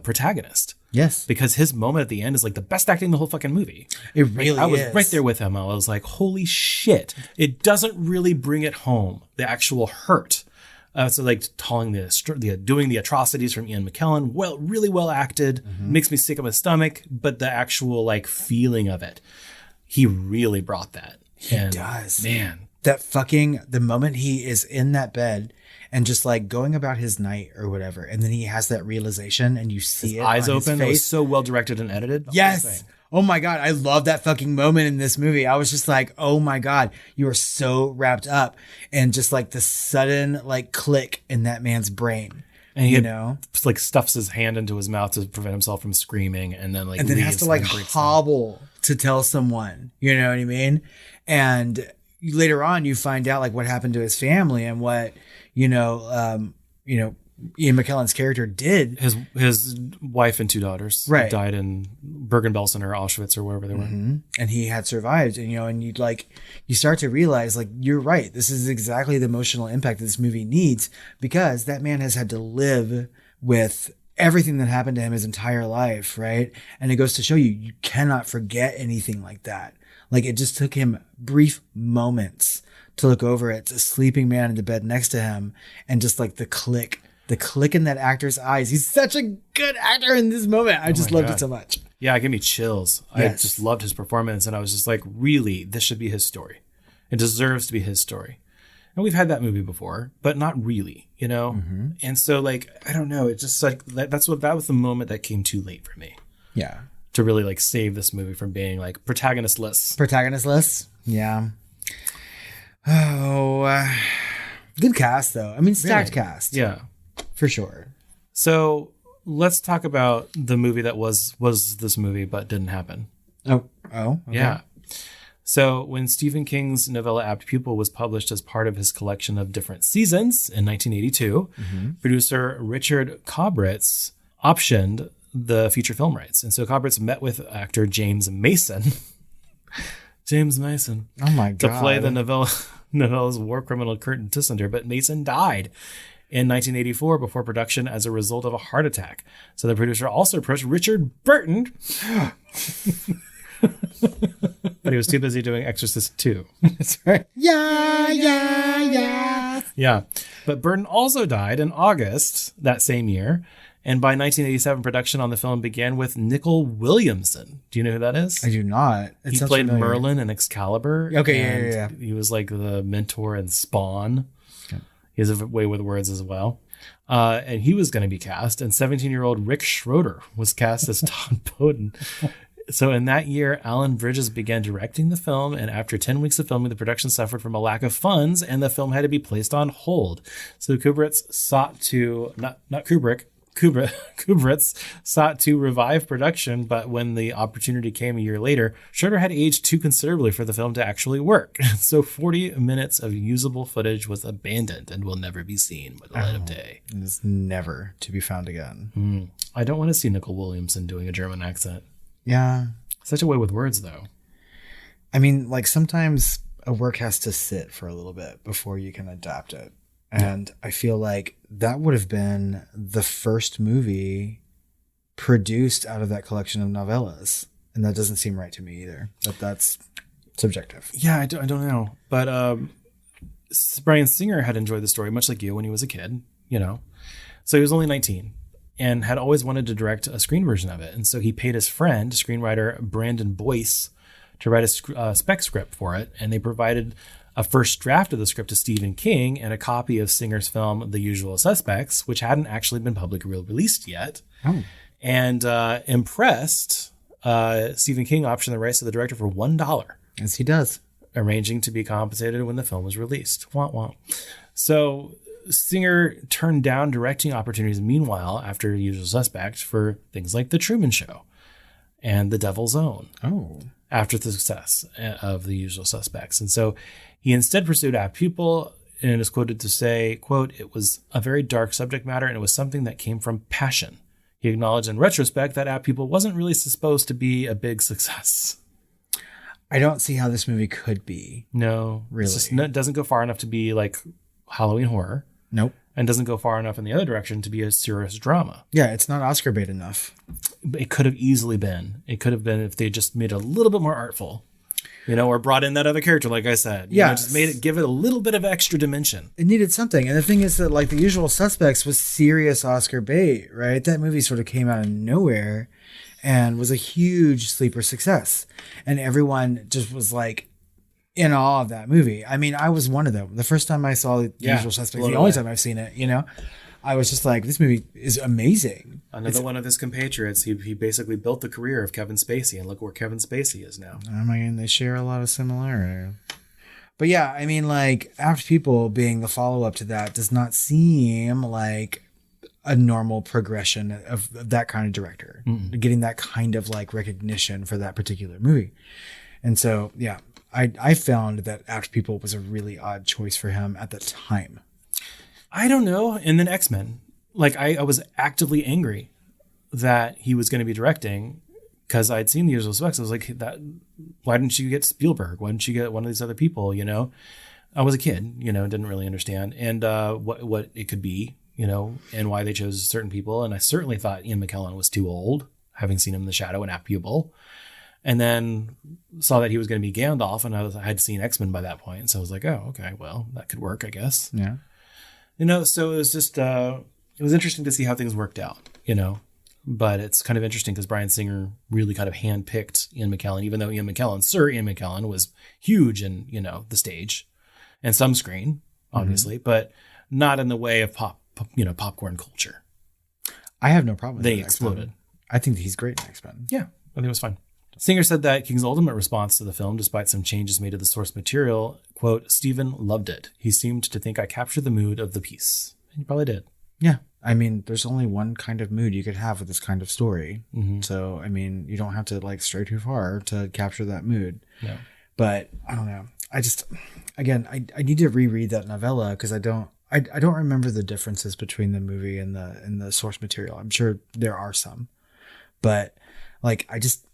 protagonist. Yes. Because his moment at the end is like the best acting in the whole fucking movie. It really is. I was right there with him. I was like, holy shit. It doesn't really bring it home, the actual hurt. So like doing the atrocities from Ian McKellen, really well acted, makes me sick of my stomach, but the actual like feeling of it, he really brought that. He does. Man. The moment he is in that bed and just like going about his night or whatever, and then he has that realization and you see his it eyes on open. his It face. was so well directed and edited. Yes. Oh my God. I love that fucking moment in this movie. I was just like, oh my God, you are so wrapped up, and just like the sudden like click in that man's brain. And he like stuffs his hand into his mouth to prevent himself from screaming, and then has to like hobble to tell someone, you know what I mean? And later on you find out like what happened to his family and what, Ian McKellen's character did. His wife and two daughters died in Bergen-Belsen or Auschwitz or wherever they were. And he had survived, and you start to realize like, you're right. This is exactly the emotional impact that this movie needs, because that man has had to live with everything that happened to him his entire life. Right. And it goes to show you cannot forget anything like that. Like it just took him brief moments to look over at a sleeping man in the bed next to him, and just like the click in that actor's eyes. He's such a good actor in this moment. I just loved it so much. Yeah, it gave me chills. Yes. I just loved his performance, and I was just like, really, this should be his story. It deserves to be his story. And we've had that movie before, but not really, And so like, I don't know. It just like, that was the moment that came too late for me. Yeah. To really like save this movie from being like protagonistless. Yeah. Oh, good cast though. I mean, stacked cast. Yeah. For sure. So let's talk about the movie that was this movie but didn't happen. Oh, okay. Yeah. So when Stephen King's novella Apt Pupil was published as part of his collection of different seasons in 1982, producer Richard Cobritz optioned the feature film rights. And so Cobritz met with actor James Mason. Oh my God. To play the novella's war criminal Curtin Dussander, but Mason died in 1984 before production as a result of a heart attack. So the producer also approached Richard Burton, but he was too busy doing Exorcist 2. That's right. Yeah. But Burton also died in August that same year. And by 1987, production on the film began with Nicol Williamson. Do you know who that is? I do not. He played Merlin in Excalibur. Okay, yeah. He was like the mentor in Spawn. Okay. He has a way with words as well. And he was going to be cast, and 17-year-old Rick Schroeder was cast as Todd Bowden. So in that year, Alan Bridges began directing the film, and after 10 weeks of filming, the production suffered from a lack of funds, and the film had to be placed on hold. So Kubrick sought to, Kubrick sought to revive production, but when the opportunity came a year later, Schroeder had aged too considerably for the film to actually work. So 40 minutes of usable footage was abandoned and will never be seen by the light of day. It's never to be found again. I don't want to see Nicole Williamson doing a German accent. Yeah. Such a way with words, though. I mean, like sometimes a work has to sit for a little bit before you can adapt it. And I feel like that would have been the first movie produced out of that collection of novellas. And that doesn't seem right to me either. But that's subjective. Yeah, I don't know. But Bryan Singer had enjoyed the story, much like you, when he was a kid, you know. So he was only 19 and had always wanted to direct a screen version of it. And so he paid his friend, screenwriter Brandon Boyce, to write a spec script for it. And they provided a first draft of the script to Stephen King and a copy of Singer's film The Usual Suspects, which hadn't actually been publicly released yet. Oh. And impressed, Stephen King optioned the rights to the director for $1. As he does. Arranging to be compensated when the film was released. Wah, wah. So Singer turned down directing opportunities meanwhile after Usual Suspect for things like The Truman Show and The Devil's Own. Oh. After the success of The Usual Suspects. And so he instead pursued Apt Pupil and is quoted to say, quote, "It was a very dark subject matter and it was something that came from passion." He acknowledged in retrospect that Apt Pupil wasn't really supposed to be a big success. I don't see how this movie could be. No, really. It doesn't go far enough to be like Halloween horror. Nope. And doesn't go far enough in the other direction to be a serious drama. Yeah, it's not Oscar bait enough. It could have easily been. It could have been if they just made it a little bit more artful, you know, or brought in that other character, like I said. Yeah, just give it a little bit of extra dimension. It needed something. And the thing is that, like, The Usual Suspects was serious Oscar bait, right? That movie sort of came out of nowhere and was a huge sleeper success. And everyone just was like in awe of that movie. I mean, I was one of them. The first time I saw The Usual Suspects, the only time I've seen it, you know, I was just like, this movie is amazing. Another one of his compatriots. He basically built the career of Kevin Spacey, and look where Kevin Spacey is now. I mean, they share a lot of similarity. But yeah, I mean, like, Apt Pupil being the follow-up to that does not seem like a normal progression of that kind of director. Getting that kind of like recognition for that particular movie. And so, yeah, I found that Apt Pupil was a really odd choice for him at the time. I don't know. And then X-Men. Like, I was actively angry that he was going to be directing because I'd seen The Usual Suspects. I was like, why didn't you get Spielberg? Why didn't you get one of these other people, you know? I was a kid, you know, didn't really understand. And what it could be, you know, and why they chose certain people. And I certainly thought Ian McKellen was too old, having seen him in The Shadow and Apt Pupil. And then saw that he was going to be Gandalf, and I had seen X-Men by that point. So I was like, oh, okay, well, that could work, I guess. Yeah. You know, so it was just, it was interesting to see how things worked out, you know. But it's kind of interesting because Bryan Singer really kind of handpicked Ian McKellen, even though Sir Ian McKellen was huge in, you know, the stage and some screen, obviously, but not in the way of popcorn culture. I have no problem with They exploded. I think he's great in X-Men. Yeah, I think it was fine. Singer said that King's ultimate response to the film, despite some changes made to the source material, quote, "Stephen loved it. He seemed to think I captured the mood of the piece." And he probably did. Yeah. I mean, there's only one kind of mood you could have with this kind of story. So, I mean, you don't have to like stray too far to capture that mood. No. But I don't know. I just, again, I need to reread that novella because I don't remember the differences between the movie and the source material. I'm sure there are some, but like, I just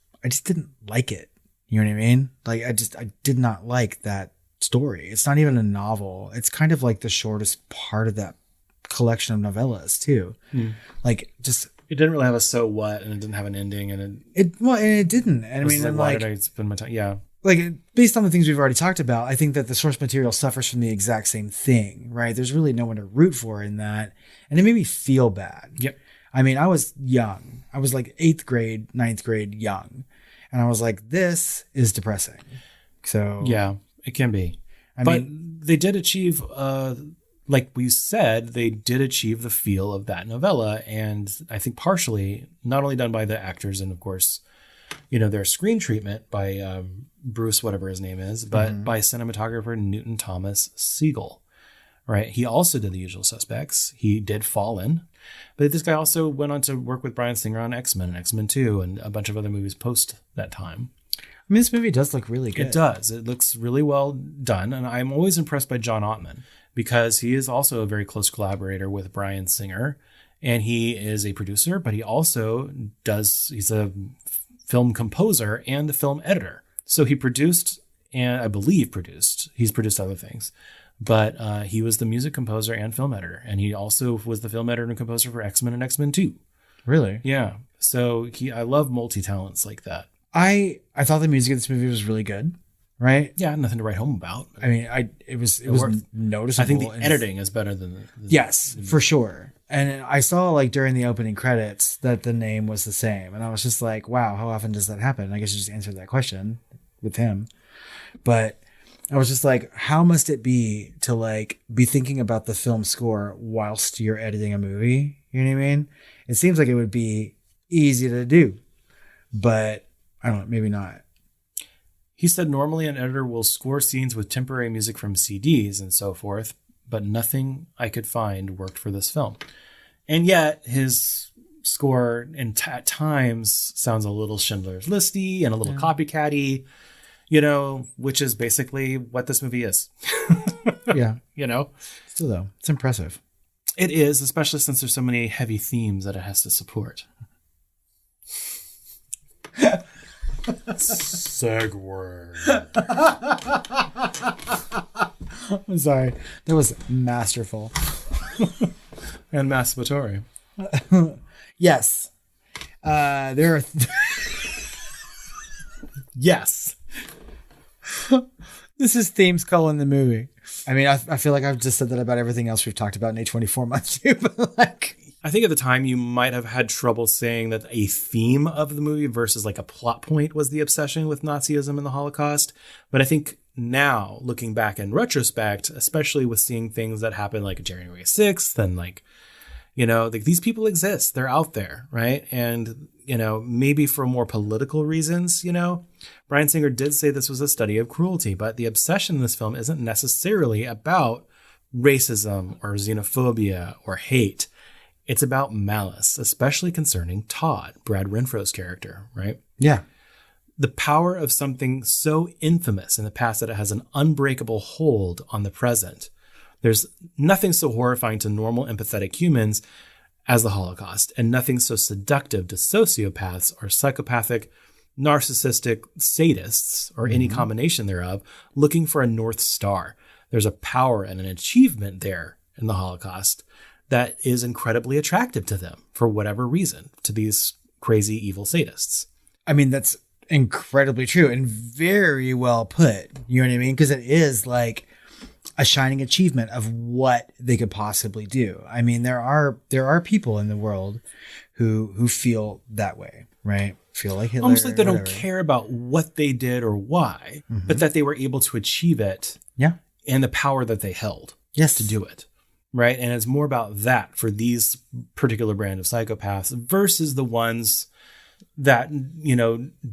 didn't like it. You know what I mean? Like, I did not like that story. It's not even a novel. It's kind of like the shortest part of that collection of novellas too. Like, just, it didn't really have a so what, and it didn't have an ending, and it didn't. And I mean, like, and why like, did I spend my time? Yeah. Like, based on the things we've already talked about, I think that the source material suffers from the exact same thing, right? There's really no one to root for in that. And it made me feel bad. Yep. I mean, I was young. I was like 8th grade, 9th grade young. And I was like, this is depressing. So yeah, it can be. But they did achieve like we said, they did achieve the feel of that novella. And I think partially not only done by the actors and of course, their screen treatment by Bruce, whatever his name is, but by cinematographer Newton Thomas Siegel, right? He also did The Usual Suspects. He did Fallen. But this guy also went on to work with Bryan Singer on X-Men and X-Men 2 and a bunch of other movies post that time. I mean, this movie does look really good. It does. It looks really well done. And I'm always impressed by John Ottman because he is also a very close collaborator with Bryan Singer. And he is a producer, but he also he's a film composer and a film editor. So he produced, and I believe he's produced other things, but he was the music composer and film editor. And he also was the film editor and composer for X-Men and X-Men 2. Really? Yeah. So I love multi-talents like that. I thought the music of this movie was really good, right? Yeah, nothing to write home about. I mean, it was noticeable. I think the editing is better than yes, for sure. And I saw like during the opening credits that the name was the same, and I was just like, wow, how often does that happen? I guess you just answered that question with him, but I was just like, how must it be to like be thinking about the film score whilst you're editing a movie? You know what I mean? It seems like it would be easy to do, but I don't know, maybe not. He said normally an editor will score scenes with temporary music from CDs and so forth, but nothing I could find worked for this film. And yet his score at times sounds a little Schindler's Listy and a little copycat-y, which is basically what this movie is. Yeah. Still though, it's impressive. It is, especially since there's so many heavy themes that it has to support. Segue. I'm sorry. That was masterful. And masturbatory. Yes. There are... Yes. This is themes calling the movie. I mean, I feel like I've just said that about everything else we've talked about in A24 months too, but like... I think at the time you might have had trouble saying that a theme of the movie versus like a plot point was the obsession with Nazism and the Holocaust. But I think now, looking back in retrospect, especially with seeing things that happened like January 6th and like, like these people exist, they're out there, right? And, maybe for more political reasons, Bryan Singer did say this was a study of cruelty, but the obsession in this film isn't necessarily about racism or xenophobia or hate. It's about malice, especially concerning Todd, Brad Renfro's character, right? Yeah. The power of something so infamous in the past that it has an unbreakable hold on the present. There's nothing so horrifying to normal empathetic humans as the Holocaust, and nothing so seductive to sociopaths or psychopathic, narcissistic sadists, or any combination thereof, looking for a North Star. There's a power and an achievement there in the Holocaust that is incredibly attractive to them for whatever reason, to these crazy evil sadists. I mean, that's incredibly true and very well put. You know what I mean? Because it is like a shining achievement of what they could possibly do. I mean, there are people in the world who feel that way, right? Feel like Hitler. Almost like they don't care about what they did or why, but that they were able to achieve it. Yeah. And the power that they held to do it. Right. And it's more about that for these particular brand of psychopaths versus the ones that,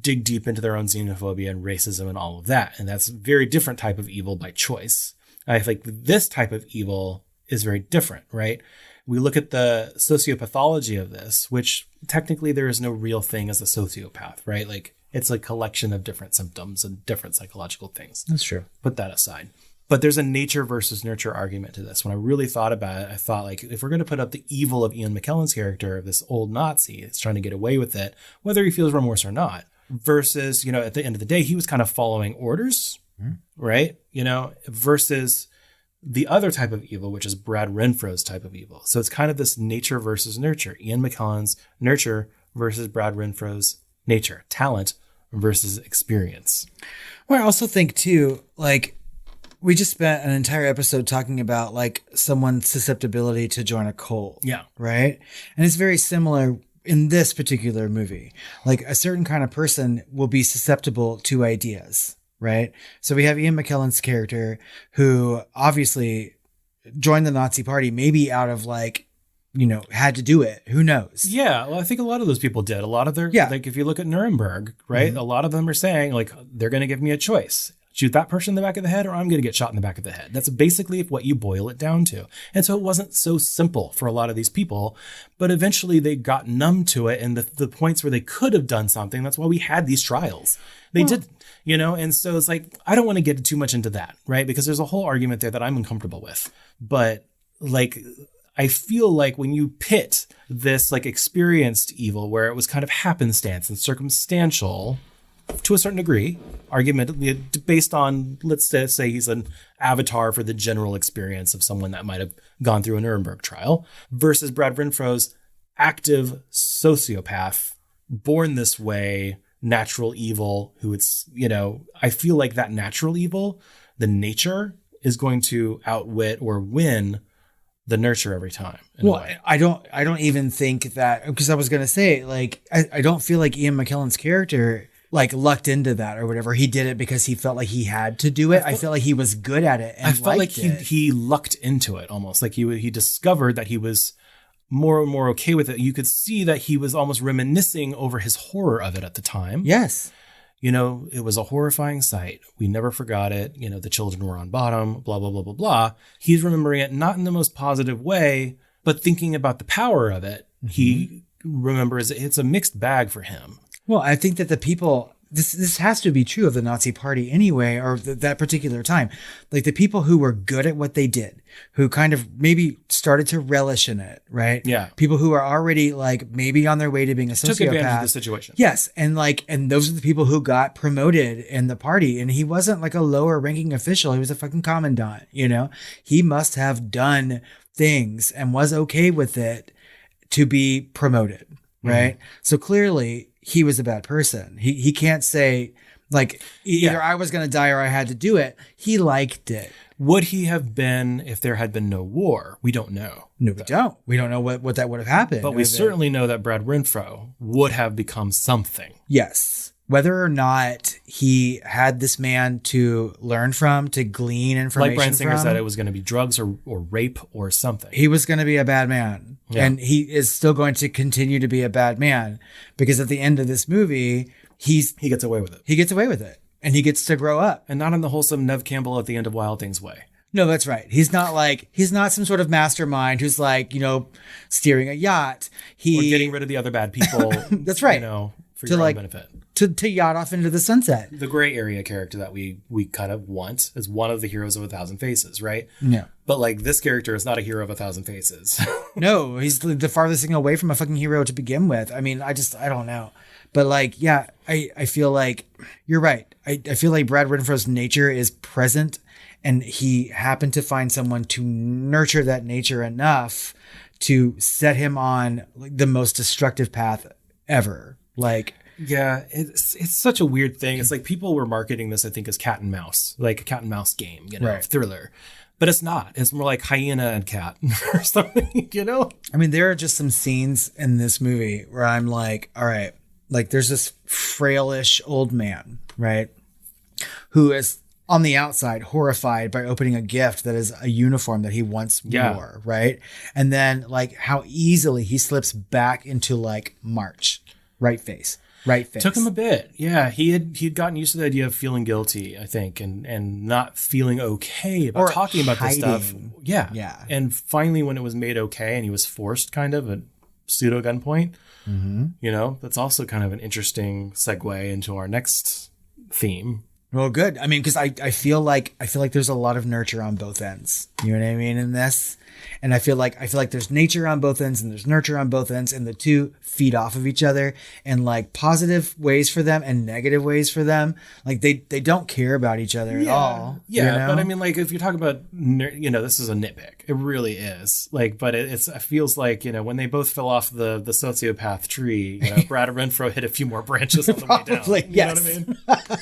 dig deep into their own xenophobia and racism and all of that. And that's a very different type of evil by choice. I think this type of evil is very different, right? We look at the sociopathology of this, which technically there is no real thing as a sociopath, right? Like it's a collection of different symptoms and different psychological things. That's true. Put that aside. But there's a nature versus nurture argument to this. When I really thought about it, I thought like, if we're going to put up the evil of Ian McKellen's character, this old Nazi that's trying to get away with it, whether he feels remorse or not, versus, at the end of the day, he was kind of following orders, right? Versus the other type of evil, which is Brad Renfro's type of evil. So it's kind of this nature versus nurture. Ian McKellen's nurture versus Brad Renfro's nature. Talent versus experience. Well, I also think too, like, we just spent an entire episode talking about like someone's susceptibility to join a cult. Yeah. Right. And it's very similar in this particular movie. Like a certain kind of person will be susceptible to ideas. Right. So we have Ian McKellen's character who obviously joined the Nazi party, maybe out of like, had to do it. Who knows? Yeah. Well, I think a lot of those people did. A lot of like, if you look at Nuremberg, right? A lot of them are saying like, they're going to give me a choice. Shoot that person in the back of the head, or I'm going to get shot in the back of the head. That's basically what you boil it down to. And so it wasn't so simple for a lot of these people, but eventually they got numb to it. And the points where they could have done something, that's why we had these trials. They did, and so it's like, I don't want to get too much into that, right? Because there's a whole argument there that I'm uncomfortable with. But like, I feel like when you pit this like experienced evil where it was kind of happenstance and circumstantial to a certain degree, argument based on, let's say he's an avatar for the general experience of someone that might have gone through a Nuremberg trial, versus Brad Renfro's active sociopath, born this way, natural evil, who it's, I feel like that natural evil, the nature, is going to outwit or win the nurture every time. Well, I don't even think that, because I was going to say, like, I don't feel like Ian McKellen's character like lucked into that or whatever. He did it because he felt like he had to do it. I felt like he was good at it. And I felt like he lucked into it almost. Like he discovered that he was more and more okay with it. You could see that he was almost reminiscing over his horror of it at the time. Yes. It was a horrifying sight. We never forgot it. The children were on bottom, blah, blah, blah, blah, blah. He's remembering it not in the most positive way, but thinking about the power of it. Mm-hmm. He remembers it's a mixed bag for him. Well, I think that the people, this has to be true of the Nazi party anyway, or that particular time. Like the people who were good at what they did, who kind of maybe started to relish in it, right? Yeah. People who are already like maybe on their way to being a sociopath. Took advantage of the situation. Yes. And those are the people who got promoted in the party. And he wasn't like a lower ranking official. He was a fucking commandant, He must have done things and was okay with it to be promoted, right? Mm-hmm. So clearly he was a bad person. He can't say like either I was going to die or I had to do it. He liked it. Would he have been if there had been no war? We don't know. No, we don't. We don't know what that would have happened. But we certainly know that Brad Renfro would have become something. Yes. Whether or not he had this man to learn from, to glean information like Bryan Singer said, it was going to be drugs or rape or something. He was going to be a bad man. Yeah. And he is still going to continue to be a bad man because at the end of this movie, he gets away with it. He gets away with it. And he gets to grow up. And not in the wholesome Nev Campbell at the end of Wild Things way. No, that's right. He's not some sort of mastermind who's like, steering a yacht. Or getting rid of the other bad people. That's right. For your own benefit. To yacht off into the sunset. The gray area character that we kind of want is one of the heroes of 1,000 Faces, right? Yeah. But like this character is not a hero of 1,000 Faces. No, he's the farthest thing away from a fucking hero to begin with. I mean, I don't know. But like, yeah, I feel like you're right. I feel like Brad Renfro's nature is present and he happened to find someone to nurture that nature enough to set him on like the most destructive path ever. Like, yeah, it's such a weird thing. It's like people were marketing this, I think, as cat and mouse, like a cat and mouse game, right. Thriller. But it's not. It's more like hyena and cat or something, I mean, there are just some scenes in this movie where I'm like, all right, like there's this frailish old man, right, who is on the outside horrified by opening a gift that is a uniform that he once wore, right? And then like how easily he slips back into like March. Right face. Took him a bit. Yeah. He'd gotten used to the idea of feeling guilty, I think, and not feeling okay about talking about this stuff. Yeah. Yeah. And finally, when it was made okay and he was forced kind of at pseudo gunpoint, that's also kind of an interesting segue into our next theme. Well, good. I mean, because I feel like there's a lot of nurture on both ends. You know what I mean? In this. And I feel like there's nature on both ends and there's nurture on both ends, and the two feed off of each other in like positive ways for them and negative ways for them. Like they don't care about each other at all. Yeah. But I mean, like if you talk about, this is a nitpick. It really is like, but it feels like, when they both fell off the sociopath tree, Brad Renfro hit a few more branches on the way down. Yes. You know what I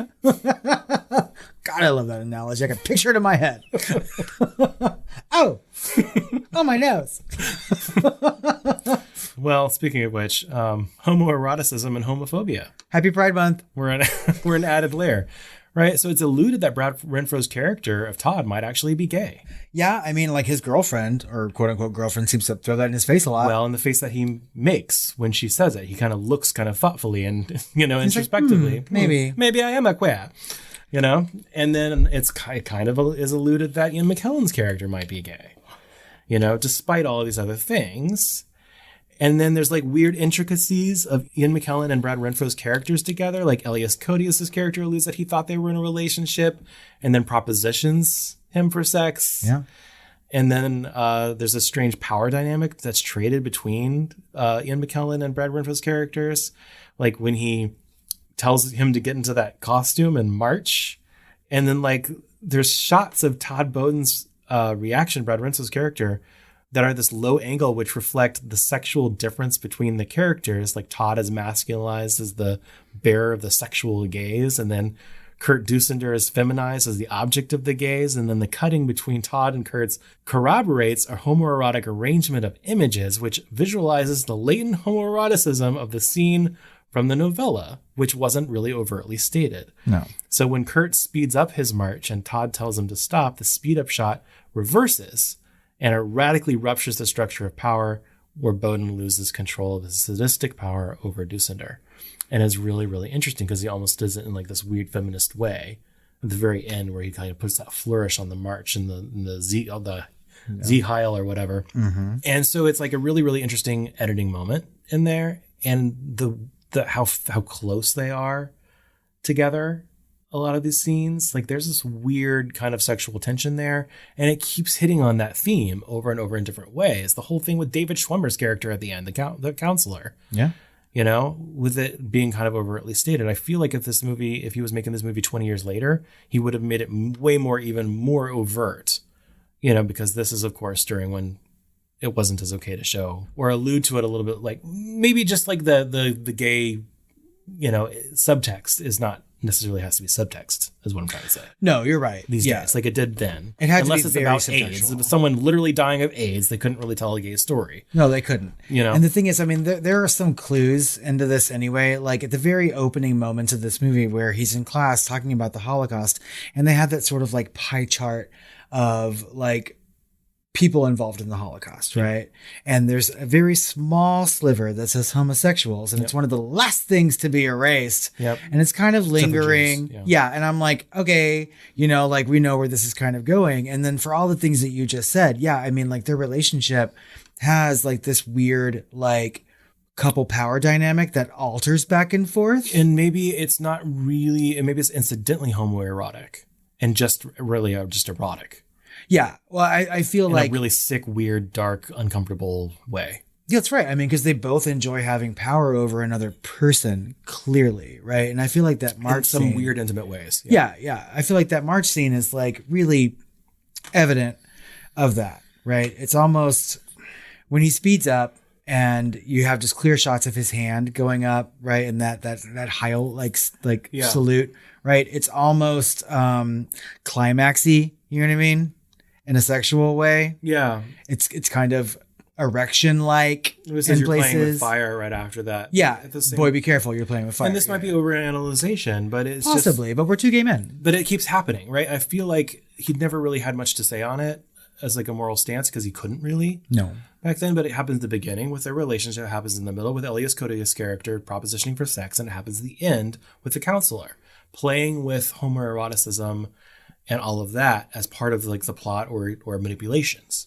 mean? God, I love that analogy. I can picture it in my head. Oh, my nose. Well, speaking of which, homoeroticism and homophobia. Happy Pride Month. We're an added layer. right? So it's alluded that Brad Renfro's character of Todd might actually be gay. Yeah, I mean, like his girlfriend, or quote unquote girlfriend, seems to throw that in his face a lot. Well, in the face that he makes when she says it, he kind of looks kind of thoughtfully and, He's introspectively. like, maybe I am a queer, And then it kind of is alluded that Ian McKellen's character might be gay, despite all of these other things. And then there's like weird intricacies of Ian McKellen and Brad Renfro's characters together. Like Elias Koteas' character alludes that he thought they were in a relationship and then propositions him for sex. Yeah. And then there's a strange power dynamic that's traded between Ian McKellen and Brad Renfro's characters. Like when he tells him to get into that costume and march. And then like there's shots of Todd Bowden's reaction, Brad Renfro's character, that are this low angle, which reflect the sexual difference between the characters. Like Todd is masculinized as the bearer of the sexual gaze, and then Kurt Dussander is feminized as the object of the gaze. And then the cutting between Todd and Kurt's corroborates a homoerotic arrangement of images, which visualizes the latent homoeroticism of the scene from the novella, which wasn't really overtly stated. No. So when Kurt speeds up his march and Todd tells him to stop, the speed up shot reverses and it radically ruptures the structure of power, where Bowden loses control of his sadistic power over Dussander. And it's really, really interesting because he almost does it in like this weird feminist way at the very end, where he kind of puts that flourish on the march and the Z Heil or whatever. Mm-hmm. And so it's like a really, really interesting editing moment in there, and the how close they are together. A lot of these scenes, like there's this weird kind of sexual tension there, and it keeps hitting on that theme over and over in different ways. The whole thing with David Schwimmer's character at the end, the counselor, with it being kind of overtly stated. I feel like if he was making this movie 20 years later, he would have made it even more overt, because this is of course during when it wasn't as okay to show or allude to it a little bit, like maybe just like the gay, subtext is not necessarily has to be subtext, is what I'm trying to say. No, you're right. These days, like it did then. It had Unless to be it's very about subtextual. AIDS. If someone literally dying of AIDS, they couldn't really tell a gay story. No, they couldn't. And the thing is, I mean, there are some clues into this anyway. Like at the very opening moments of this movie where he's in class talking about the Holocaust, and they have that sort of like pie chart of like people involved in the Holocaust, right? And there's a very small sliver that says homosexuals, and it's one of the last things to be erased. Yep. And it's kind of lingering. Yeah. And I'm like, okay, like we know where this is kind of going. And then for all the things that you just said, I mean, like their relationship has like this weird, like couple power dynamic that alters back and forth. And maybe it's not really, and maybe it's incidentally homoerotic and just really just erotic. Yeah. Well, I feel in like a really sick, weird, dark, uncomfortable way. Yeah, that's right. I mean, because they both enjoy having power over another person, clearly, right? And I feel like that march scene, some weird, intimate ways. Yeah. I feel like that march scene is like really evident of that, right? It's almost when he speeds up and you have just clear shots of his hand going up, right? And that Heil like salute, right? It's almost climaxy. You know what I mean? In a sexual way. Yeah. It's kind of erection-like in places. You're playing with fire right after that. Yeah. Boy, be careful. You're playing with fire. And this might be overanalyzation, but it's possibly, but we're two gay men. But it keeps happening, right? I feel like he'd never really had much to say on it as like a moral stance because he couldn't really. No. Back then, but it happens at the beginning with their relationship, it happens in the middle with Elias Koteas' character propositioning for sex, and it happens at the end with the counselor playing with homoeroticism and all of that as part of like the plot or manipulations.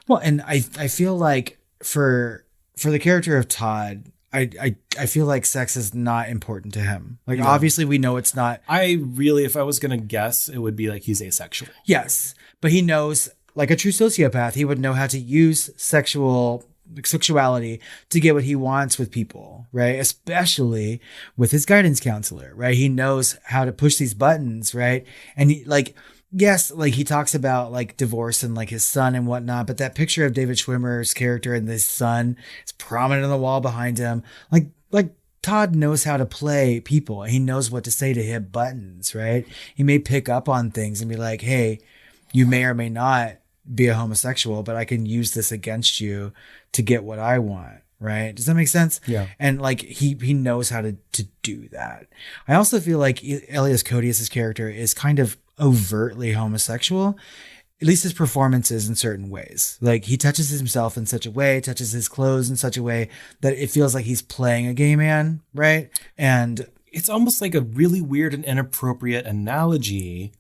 Well, and I feel like for the character of Todd, I feel like sex is not important to him. Like obviously we know it's not. If I was going to guess, it would be like he's asexual. Yes, but he knows, like a true sociopath, he would know how to use sexuality to get what he wants with people, right? Especially with his guidance counselor, right? He knows how to push these buttons, right? And he talks about like divorce and like his son and whatnot, but that picture of David Schwimmer's character and his son is prominent on the wall behind him. Like Todd knows how to play people. He knows what to say to hit buttons, right? He may pick up on things and be like, hey, you may or may not be a homosexual, but I can use this against you to get what I want, right? Does that make sense? Yeah. And like he knows how to do that. I also feel like Elias Koteas' character is kind of overtly homosexual, at least his performances in certain ways. Like he touches himself in such a way, touches his clothes in such a way that it feels like he's playing a gay man, right? And it's almost like a really weird and inappropriate analogy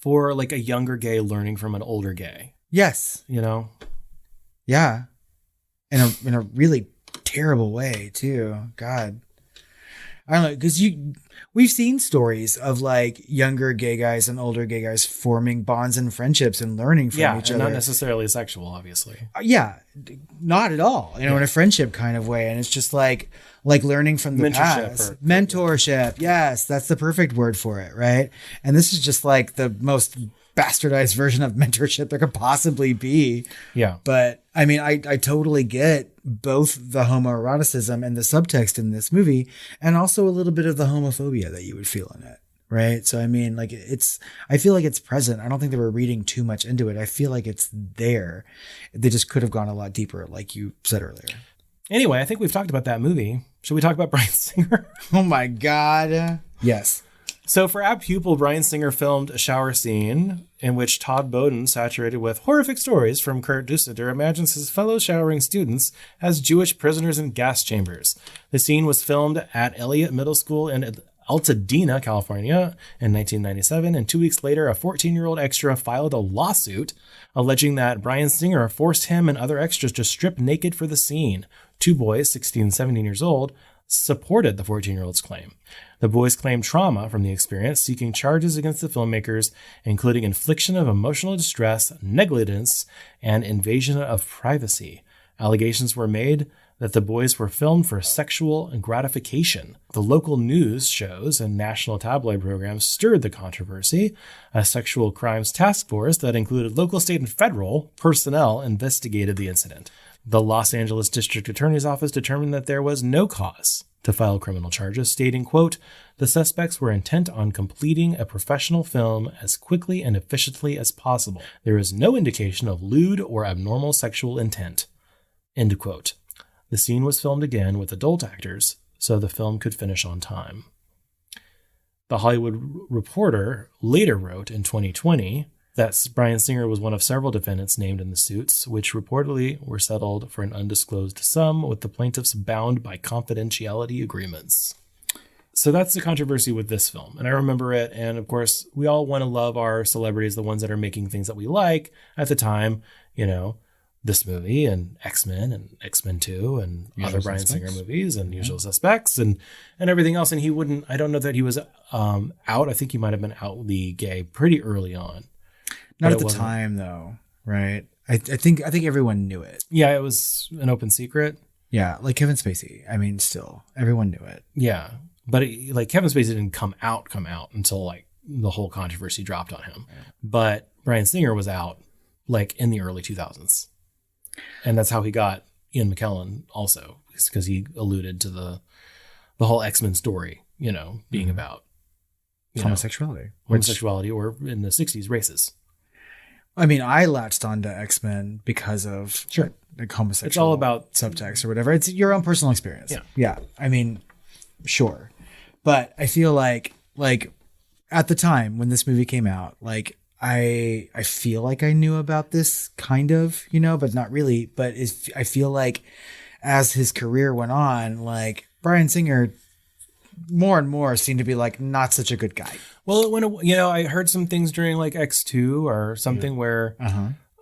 for like a younger gay learning from an older gay. yes, You know? yeah, in a really terrible way too. God, I don't know, because we've seen stories of like younger gay guys and older gay guys forming bonds and friendships and learning from each and other. not necessarily sexual, obviously. Yeah, not at all. In a friendship kind of way, and it's just like learning from the past. Mentorship. Yes, that's the perfect word for it, right? And this is just like the most bastardized version of mentorship there could possibly be. Yeah. But I mean, I totally get both the homoeroticism and the subtext in this movie, and also a little bit of the homophobia that you would feel in it. Right. So, I mean, like I feel like it's present. I don't think they were reading too much into it. I feel like it's there. They just could have gone a lot deeper, like you said earlier. Anyway, I think we've talked about that movie. Should we talk about Bryan Singer? Oh my God. Yes. So for Apt Pupil, Bryan Singer filmed a shower scene in which Todd Bowden, saturated with horrific stories from Kurt Dussander, imagines his fellow showering students as Jewish prisoners in gas chambers. The scene was filmed at Elliott Middle School in Altadena, California in 1997, and 2 weeks later, a 14-year-old extra filed a lawsuit alleging that Bryan Singer forced him and other extras to strip naked for the scene. Two boys, 16 and 17 years old, supported the 14-year-old's claim. The boys claimed trauma from the experience, seeking charges against the filmmakers, including infliction of emotional distress, negligence, and invasion of privacy. Allegations were made that the boys were filmed for sexual gratification. The local news shows and national tabloid programs stirred the controversy. A sexual crimes task force that included local, state, and federal personnel investigated the incident. The Los Angeles District Attorney's Office determined that there was no cause to file criminal charges, stating, quote, "The suspects were intent on completing a professional film as quickly and efficiently as possible. There is no indication of lewd or abnormal sexual intent," end quote. The scene was filmed again with adult actors, so the film could finish on time. The Hollywood Reporter later wrote in 2020 that Bryan Singer was one of several defendants named in the suits, which reportedly were settled for an undisclosed sum, with the plaintiffs bound by confidentiality agreements. So that's the controversy with this film. And I remember it. And of course, we all want to love our celebrities, the ones that are making things that we like at the time, you know, this movie and X-Men 2 and other Bryan Singer movies and Usual Suspects and everything else. And he wouldn't, I don't know that he was out. I think he might have been outly gay pretty early on. Not at the time, though, right? I think everyone knew it. Yeah, it was an open secret. Yeah, like Kevin Spacey. I mean, still, everyone knew it. Yeah, but like Kevin Spacey didn't come out until like the whole controversy dropped on him. Yeah. But Bryan Singer was out like in the early 2000s, and that's how he got Ian McKellen also, because he alluded to the whole X-Men story, you know, being about homosexuality, or in the 60s races. I mean, I latched onto X-Men because of like homosexual. It's all about subtext or whatever. It's your own personal experience. Yeah. Yeah. I mean, sure. But I feel like at the time when this movie came out, like I feel like I knew about this kind of, you know, but not really. But I feel like as his career went on, like Bryan Singer more and more seemed to be like not such a good guy. Well, I heard some things during like X2 or something where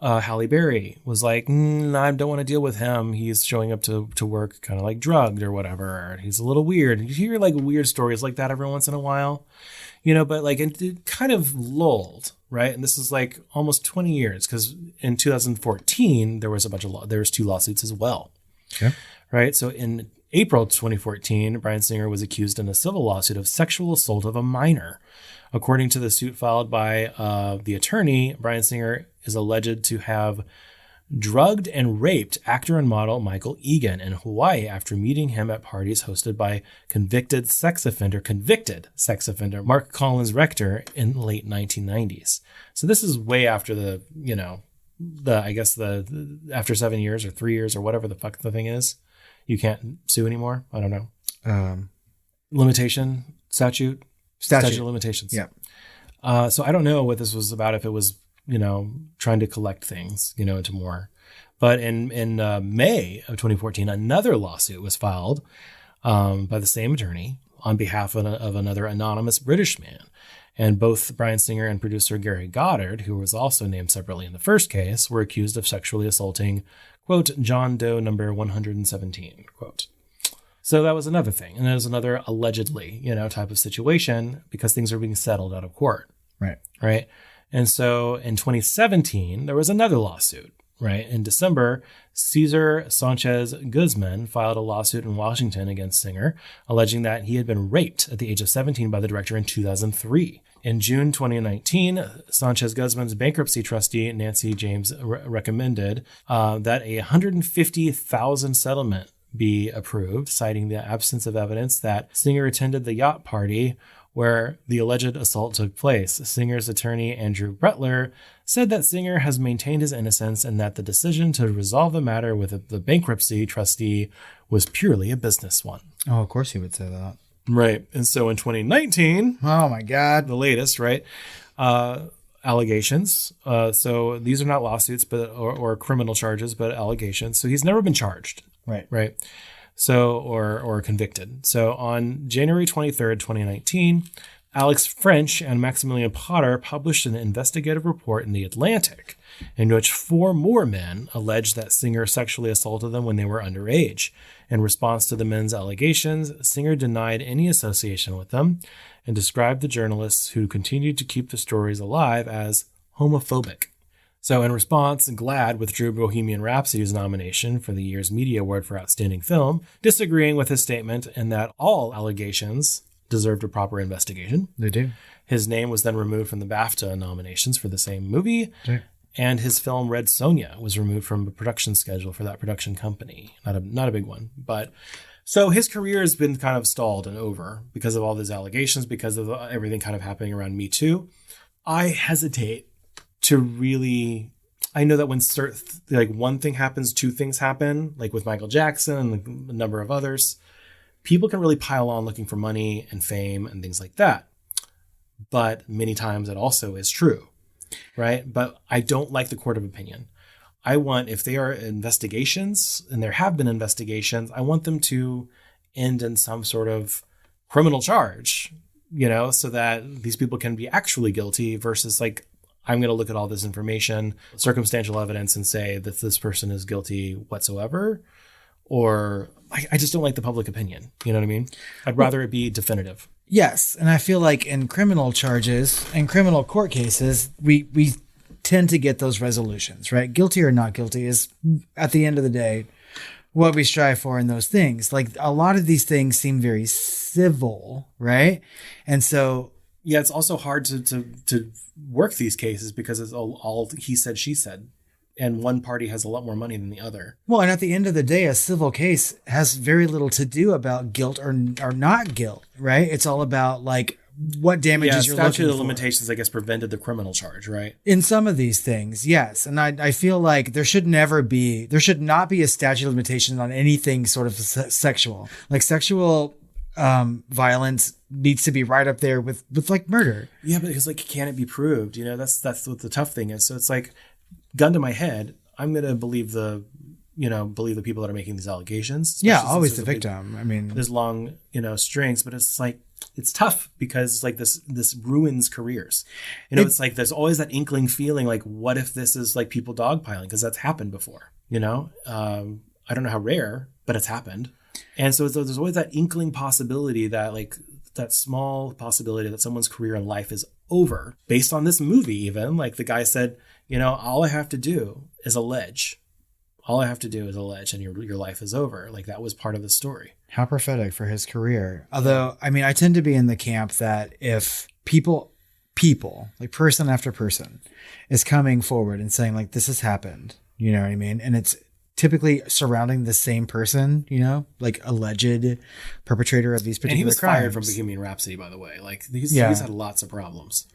Halle Berry was like, I don't want to deal with him. He's showing up to work kind of like drugged or whatever. He's a little weird. You hear like weird stories like that every once in a while, you know, but like it kind of lulled, right? And this is like almost 20 years because in 2014, there was there was 2 lawsuits as well. Okay. Right. So in April 2014, Bryan Singer was accused in a civil lawsuit of sexual assault of a minor. According to the suit filed by the attorney, Bryan Singer is alleged to have drugged and raped actor and model Michael Egan in Hawaii after meeting him at parties hosted by convicted sex offender Mark Collins Rector in the late 1990s. So this is way after after 7 years or 3 years or whatever the fuck the thing is. you can't sue anymore. I don't know. Limitation statute of limitations. Yeah. So I don't know what this was about, if it was, trying to collect things, into more. But in May of 2014, another lawsuit was filed by the same attorney on behalf of another anonymous British man. And both Bryan Singer and producer Gary Goddard, who was also named separately in the first case, were accused of sexually assaulting, quote, John Doe number 117, quote. So that was another thing. And it was another allegedly, type of situation, because things are being settled out of court. Right. And so in 2017, there was another lawsuit. Right. In December, Cesar Sanchez Guzman filed a lawsuit in Washington against Singer, alleging that he had been raped at the age of 17 by the director in 2003. In June 2019, Sanchez Guzman's bankruptcy trustee, Nancy James, recommended that a $150,000 settlement be approved, citing the absence of evidence that Singer attended the yacht party where the alleged assault took place. Singer's attorney, Andrew Bretler, said that Singer has maintained his innocence and that the decision to resolve the matter with the bankruptcy trustee was purely a business one. Oh, of course he would say that. Right. And so in 2019, oh my God, the latest, right? Allegations. So these are not lawsuits, but or criminal charges, but allegations. So he's never been charged. Right. So, or convicted. So on January 23rd, 2019, Alex French and Maximilian Potter published an investigative report in The Atlantic in which 4 more men alleged that Singer sexually assaulted them when they were underage. In response to the men's allegations, Singer denied any association with them and described the journalists who continued to keep the stories alive as homophobic. So in response, GLAAD withdrew Bohemian Rhapsody's nomination for the year's Media Award for Outstanding Film, disagreeing with his statement and that all allegations deserved a proper investigation. They do. His name was then removed from the BAFTA nominations for the same movie, right. And his film Red Sonja was removed from the production schedule for that production company. Not a big one, but so his career has been kind of stalled and over because of all these allegations, because of everything kind of happening around Me Too. I hesitate to really, I know that when one thing happens, 2 things happen, like with Michael Jackson and a number of others, people can really pile on looking for money and fame and things like that. But many times it also is true, right? But I don't like the court of opinion. I want, if they are investigations, and there have been investigations, I want them to end in some sort of criminal charge, so that these people can be actually guilty versus I'm going to look at all this information, circumstantial evidence, and say that this person is guilty whatsoever. Or I just don't like the public opinion. You know what I mean? I'd rather it be definitive. Yes. And I feel like in criminal charges and criminal court cases, we tend to get those resolutions, right? Guilty or not guilty is, at the end of the day, what we strive for in those things. Like, a lot of these things seem very civil, right? And so... Yeah, it's also hard to work these cases because it's all he said, she said. And one party has a lot more money than the other. Well, and at the end of the day, a civil case has very little to do about guilt or not guilt, right? It's all about what damages you're looking for. Statute of limitations, I guess, prevented the criminal charge, right? In some of these things, yes. And I feel like there should not be a statute of limitations on anything sort of sexual. Like, sexual violence needs to be right up there with murder. Yeah, but because can it be proved? That's what the tough thing is. So it's gun to my head, I'm going to believe the people that are making these allegations. Yeah, always the victim. There's long, strings, but it's it's tough because this ruins careers. It's there's always that inkling feeling what if this is people dogpiling? Because that's happened before, I don't know how rare, but it's happened. And so there's always that inkling possibility that that small possibility that someone's career in life is over based on this movie. Even the guy said, all I have to do is allege. All I have to do is allege and your life is over. That was part of the story. How prophetic for his career. Although, I tend to be in the camp that if people, person after person is coming forward and saying this has happened, you know what I mean? And it's typically surrounding the same person, alleged perpetrator of these particular crimes. And he was fired from Bohemian Rhapsody, by the way. He's had lots of problems.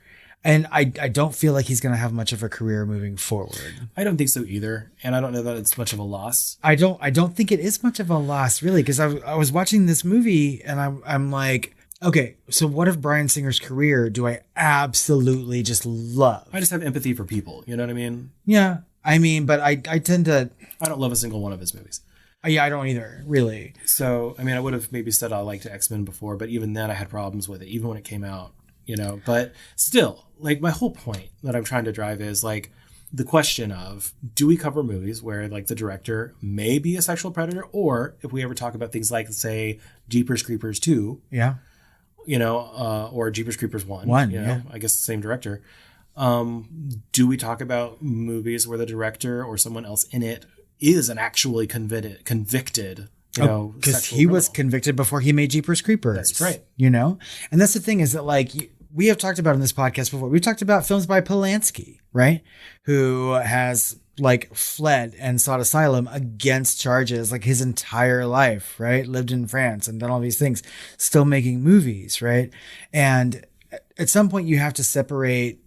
And I don't feel like he's going to have much of a career moving forward. I don't think so either. And I don't know that it's much of a loss. I don't think it is much of a loss, really, because I was watching this movie and I'm like, okay, so what if Bryan Singer's career do I absolutely just love? I just have empathy for people. You know what I mean? Yeah. I mean, but I tend to... I don't love a single one of his movies. Yeah, I don't either, really. So, I mean, I would have maybe said I liked X-Men before, but even then I had problems with it, even when it came out, you know. But still, like, my whole point that I'm trying to drive is, like, the question of, do we cover movies where, like, the director may be a sexual predator? Or if we ever talk about things like, say, Jeepers Creepers 2, yeah, you know, or Jeepers Creepers 1, you know, yeah. I guess the same director. Do we talk about movies where the director or someone else in it is an actually convicted, you know, because he was convicted before he made Jeepers Creepers. That's right. You know, and that's the thing is that, like, we have talked about in this podcast before. We've talked about films by Polanski, right? Who has, like, fled and sought asylum against charges, like, his entire life, right? Lived in France and done all these things, still making movies, right? And at some point you have to separate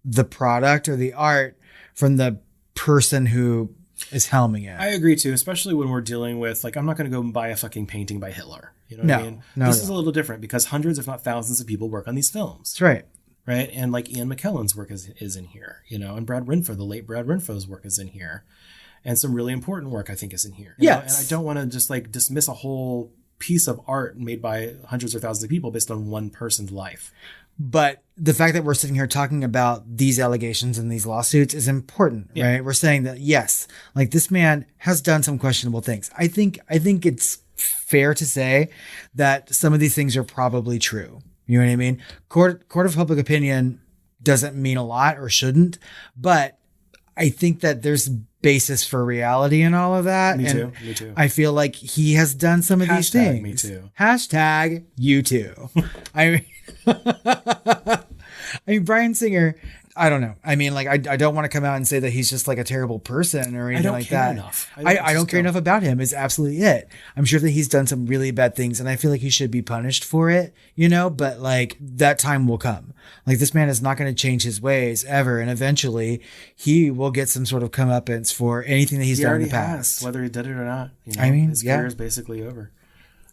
the product or the art from the person who is helming it. I agree too, especially when we're dealing with, like, I'm not going to go and buy a fucking painting by Hitler. You know what I mean? This is a little different because hundreds, if not thousands of people work on these films. That's right. Right. And like Ian McKellen's work is in here, you know, and Brad Renfro, the late Brad Renfro's work is in here. And some really important work, I think, is in here. Yes. And I don't want to just, like, dismiss a whole piece of art made by hundreds or thousands of people based on one person's life. But the fact that we're sitting here talking about these allegations and these lawsuits is important, right? We're saying that, yes, like, this man has done some questionable things. I think it's fair to say that some of these things are probably true. You know what I mean? Court of public opinion doesn't mean a lot, or shouldn't, but I think that there's basis for reality in all of that. Me and too. I feel like he has done some of these things. Me too. Hashtag you too. I mean, Bryan Singer, I don't know. I mean, like, I don't want to come out and say that he's just, like, a terrible person or anything like that. I don't care enough about him is absolutely it. I'm sure that he's done some really bad things and I feel like he should be punished for it, you know, but, like, that time will come. Like, this man is not going to change his ways ever. And eventually he will get some sort of comeuppance for anything that he's done in the past. Has, whether he did it or not. You know, I mean, his career is basically over.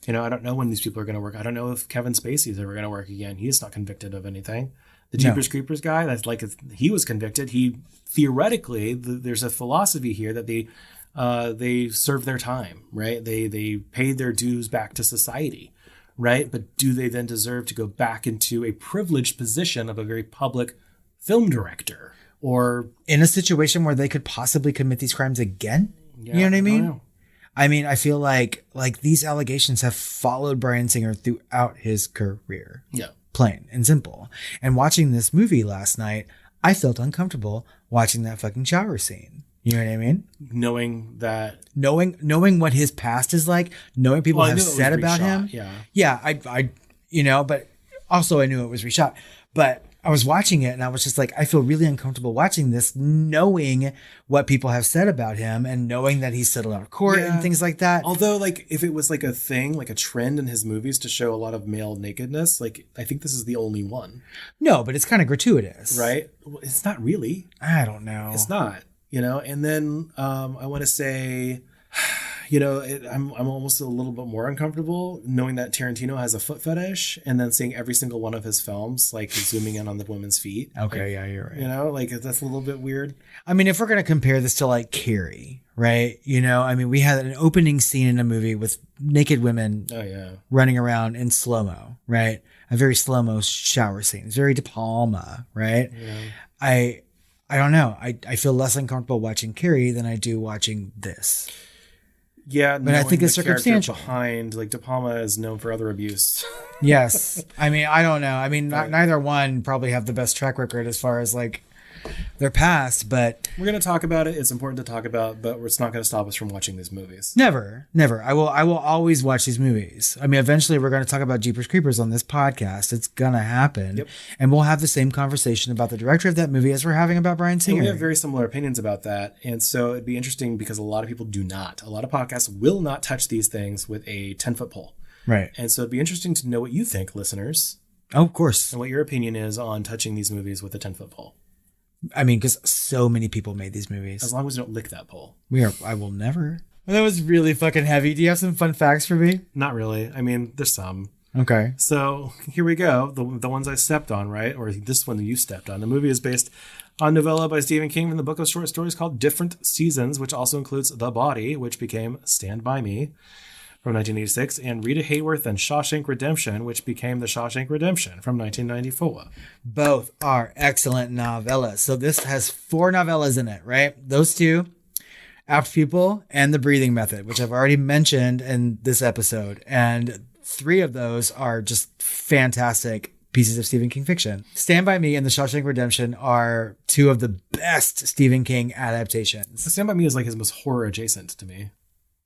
You know, I don't know when these people are going to work. I don't know if Kevin Spacey's ever going to work again. He's not convicted of anything. The Jeepers Creepers guy, that's like, he was convicted. He theoretically, there's a philosophy here that they serve their time, right? They paid their dues back to society, right? But do they then deserve to go back into a privileged position of a very public film director, or in a situation where they could possibly commit these crimes again? Yeah, you know what I mean? don't know. I mean, I feel like these allegations have followed Bryan Singer throughout his career. Yeah. Plain and simple. And watching this movie last night, I felt uncomfortable watching that fucking shower scene. You know what I mean? Knowing what his past is like, knowing people have said about him. Yeah. I you know, but also I knew it was reshot. But I was watching it and I was just like, I feel really uncomfortable watching this, knowing what people have said about him and knowing that he's settled out of court and things like that. Although, like, if it was like a thing, like a trend in his movies to show a lot of male nakedness, like, I think this is the only one. No, but it's kind of gratuitous. Right? Well, it's not really. I don't know. It's not, you know? And then I want to say, you know, I'm almost a little bit more uncomfortable knowing that Tarantino has a foot fetish and then seeing every single one of his films, like, zooming in on the women's feet. Okay, like, yeah, you're right. You know, like, that's a little bit weird. I mean, if we're going to compare this to, like, Carrie, right? You know, I mean, we had an opening scene in a movie with naked women running around in slow-mo, right? A very slow-mo shower scene. It's very De Palma, right? Yeah. I don't know. I feel less uncomfortable watching Carrie than I do watching this. Yeah, but I think it's circumstantial. Behind, like, De Palma is known for other abuse. Yes. I mean, I don't know. I mean, neither one probably have the best track record as far as, like, their past, but we're going to talk about it. It's important to talk about, but it's not going to stop us from watching these movies. Never. I will always watch these movies. I mean, eventually we're going to talk about Jeepers Creepers on this podcast. It's going to happen. Yep. And we'll have the same conversation about the director of that movie as we're having about Bryan Singer. And we have very similar opinions about that. And so it'd be interesting because a lot of people do not. A lot of podcasts will not touch these things with a 10-foot pole. Right. And so it'd be interesting to know what you think, listeners. Oh, of course. And what your opinion is on touching these movies with a 10-foot pole. I mean, because so many people made these movies. As long as you don't lick that pole. I will never. That was really fucking heavy. Do you have some fun facts for me? Not really. I mean, there's some. Okay. So here we go. The ones I stepped on, right? Or this one that you stepped on. The movie is based on novella by Stephen King from the book of short stories called Different Seasons, which also includes The Body, which became Stand By Me from 1986, and Rita Hayworth and Shawshank Redemption, which became The Shawshank Redemption from 1994. Both are excellent novellas. So this has 4 novellas in it, right? Those 2, Apt Pupil and The Breathing Method, which I've already mentioned in this episode. And 3 of those are just fantastic pieces of Stephen King fiction. Stand By Me and The Shawshank Redemption are 2 of the best Stephen King adaptations. Stand By Me is like his most horror adjacent to me.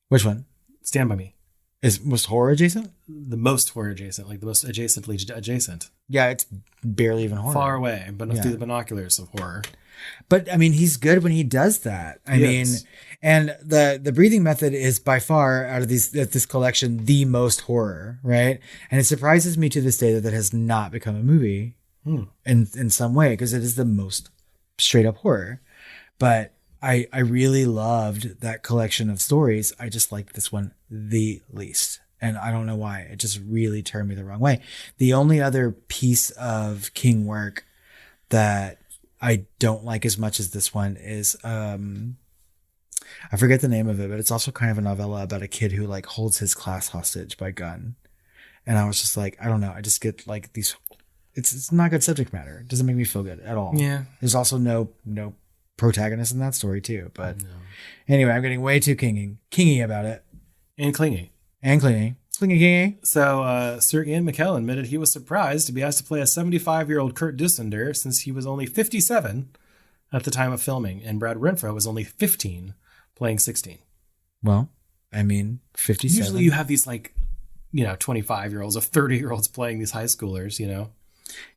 Which one? Stand By Me. Is most horror adjacent? The most horror adjacent, like the most adjacently adjacent. Yeah, it's barely even horror. Far away, but not through the binoculars of horror. But I mean, he's good when he does that. I mean, and the Breathing Method is by far out of this collection the most horror, right? And it surprises me to this day that has not become a movie in some way, because it is the most straight up horror. But I really loved that collection of stories. I just like this one the least. And I don't know why. It just really turned me the wrong way. The only other piece of King work that I don't like as much as this one is, I forget the name of it, but it's also kind of a novella about a kid who like holds his class hostage by gun. And I was just like, I don't know. I just get like these, it's not good subject matter. It doesn't make me feel good at all. Yeah. There's also no protagonist in that story too. But anyway, I'm getting way too kingy about it. And clingy. Clingy. So Sir Ian McKellen admitted he was surprised to be asked to play a 75-year-old Kurt Dussander since he was only 57 at the time of filming, and Brad Renfro was only 15, playing 16. Well, I mean, 57. Usually you have these 25-year-olds or 30-year-olds playing these high schoolers,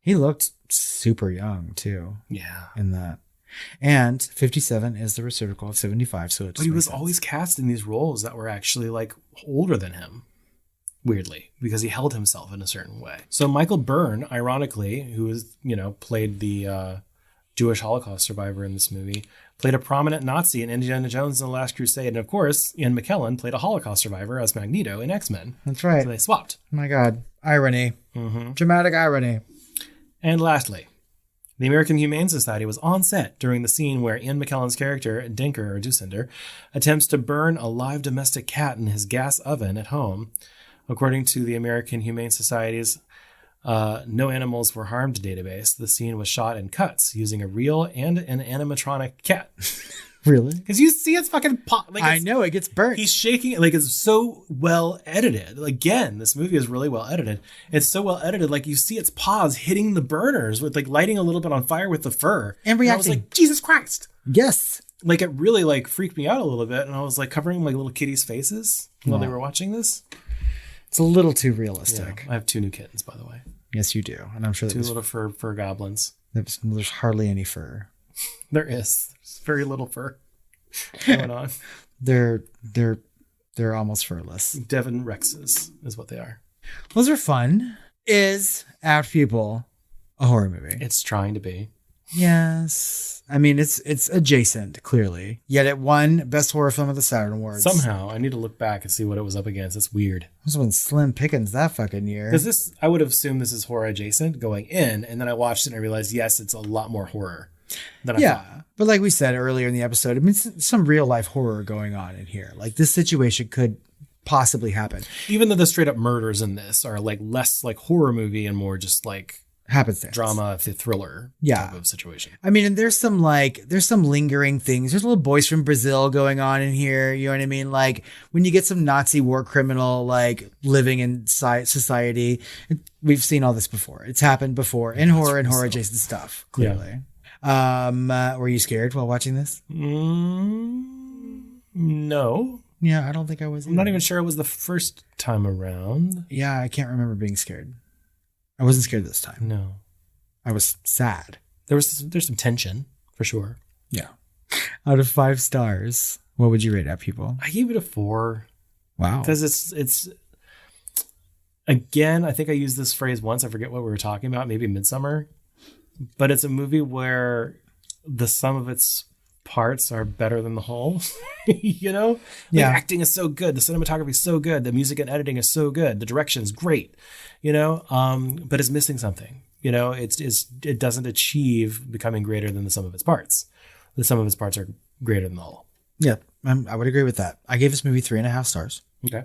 He looked super young too. Yeah. In that. And 57 is the reciprocal of 75, so it's. But he was always cast in these roles that were actually older than him, weirdly, because he held himself in a certain way. So Michael Byrne, ironically, who is played the Jewish Holocaust survivor in this movie, played a prominent Nazi in Indiana Jones and the Last Crusade, and of course, Ian McKellen played a Holocaust survivor as Magneto in X-Men. That's right. So they swapped. Oh my God, irony, dramatic irony. And lastly, the American Humane Society was on set during the scene where Ian McKellen's character, Dinker or Dussander, attempts to burn a live domestic cat in his gas oven at home. According to the American Humane Society's No Animals Were Harmed database, the scene was shot in cuts using a real and an animatronic cat. Really? Because you see it's fucking pop. I know, it gets burnt. He's shaking it. It's so well edited. Again, this movie is really well edited. It's so well edited. You see its paws hitting the burners with lighting a little bit on fire with the fur. And reacting. I was like, Jesus Christ. Yes. It really freaked me out a little bit. And I was covering my little kitties' faces while they were watching this. It's a little too realistic. Yeah, I have 2 new kittens, by the way. Yes, you do. And I'm sure 2 little fur goblins. There's hardly any fur. There is. There's very little fur going on. They're almost furless. Devon Rexes is what they are. Those are fun. Is Apt Pupil a horror movie? It's trying to be. Yes. I mean, it's adjacent, clearly. Yet it won Best Horror Film of the Saturn Awards. Somehow. I need to look back and see what it was up against. It's weird. This was slim pickings that fucking year. Because I would have assumed this is horror adjacent going in, and then I watched it and I realized, yes, it's a lot more horror than I thought. But like we said earlier in the episode, I mean, some real life horror going on in here. This situation could possibly happen. Even though the straight up murders in this are less horror movie and more just happenstance, drama, thriller type of situation. I mean, and there's some lingering things. There's little boys from Brazil going on in here. You know what I mean? When you get some Nazi war criminal living in society, we've seen all this before. It's happened before in horror and horror adjacent stuff. Clearly. Yeah. Were you scared while watching this? No. Yeah, I don't think I was either. I'm not even sure it was the first time around. Yeah, I can't remember being scared. I wasn't scared this time. No. I was sad. There's some tension, for sure. Yeah. Out of 5 stars, what would you rate Apt Pupil? I gave it a 4. Wow. Because it's Again, I think I used this phrase once. I forget what we were talking about, maybe Midsummer. But it's a movie where the sum of its parts are better than the whole. You know? Like, Yeah. acting is so good. The cinematography is so good. The music and editing is so good. The direction is great. You know? But it's missing something. You know, it doesn't achieve becoming greater than the sum of its parts. The sum of its parts are greater than the whole. Yeah, I would agree with that. I gave this movie 3.5 stars. Okay.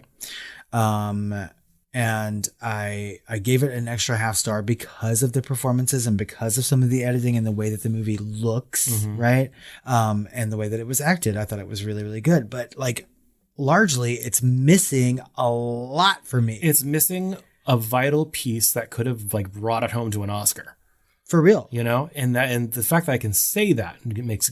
And I gave it an extra half star because of the performances and because of some of the editing and the way that the movie looks, right? And the way that it was acted. I thought it was really, really good. But like largely it's missing a lot for me. It's missing a vital piece that could have like brought it home to an Oscar. For real. You know, and the fact that I can say that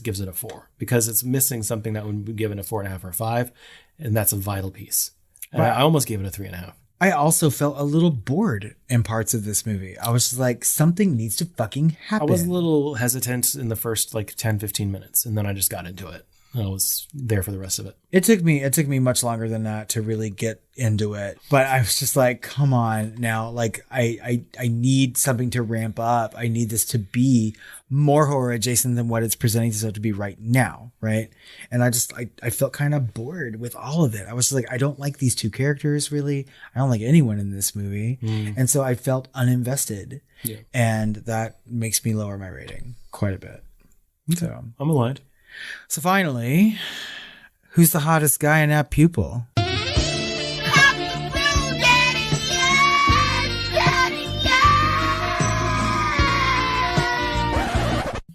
gives it a 4 because it's missing something that would be given a 4.5 or a 5. And that's a vital piece. And I almost gave it a 3.5. I also felt a little bored in parts of this movie. I was just like, something needs to fucking happen. I was a little hesitant in the first like 10, 15 minutes. And then I just got into it. I was there for the rest of it. It took me much longer than that to really get into it. But I was just like, come on now. Like I need something to ramp up. I need this to be more horror adjacent than what it's presenting itself to be right now. Right. And I felt kind of bored with all of it. I was just like, I don't like these two characters really. I don't like anyone in this movie. And so I felt uninvested. Yeah. And that makes me lower my rating quite a bit. Okay. So I'm aligned. So finally, who's the hottest guy in Apt Pupil?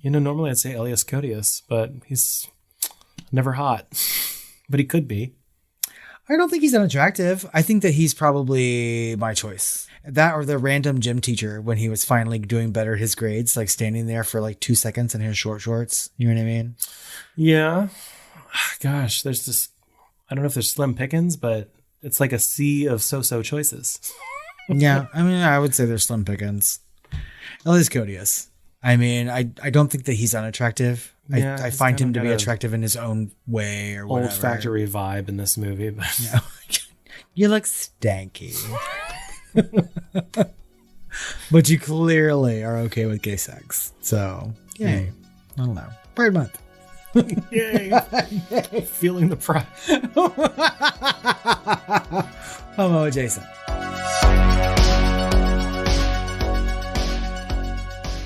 You know, normally I'd say Elias Koteas, but he's never hot. But he could be. I don't think he's unattractive. I think that he's probably my choice. That or the random gym teacher when he was finally doing better at his grades, like standing there for like 2 seconds in his short shorts. You know what I mean? Yeah. Gosh, there's this, I don't know if there's slim pickings, but it's like a sea of so-so choices. Yeah. I mean, I would say there's slim pickings. Elias Koteas. I mean, I don't think that he's unattractive. Yeah, I find him to be attractive in his own way or whatever. Old factory vibe in this movie. But yeah. You look stanky. But you clearly are okay with gay sex. So, yay. I don't know. Pride Month. Yay. Yay. Feeling the pride. Homo adjacent.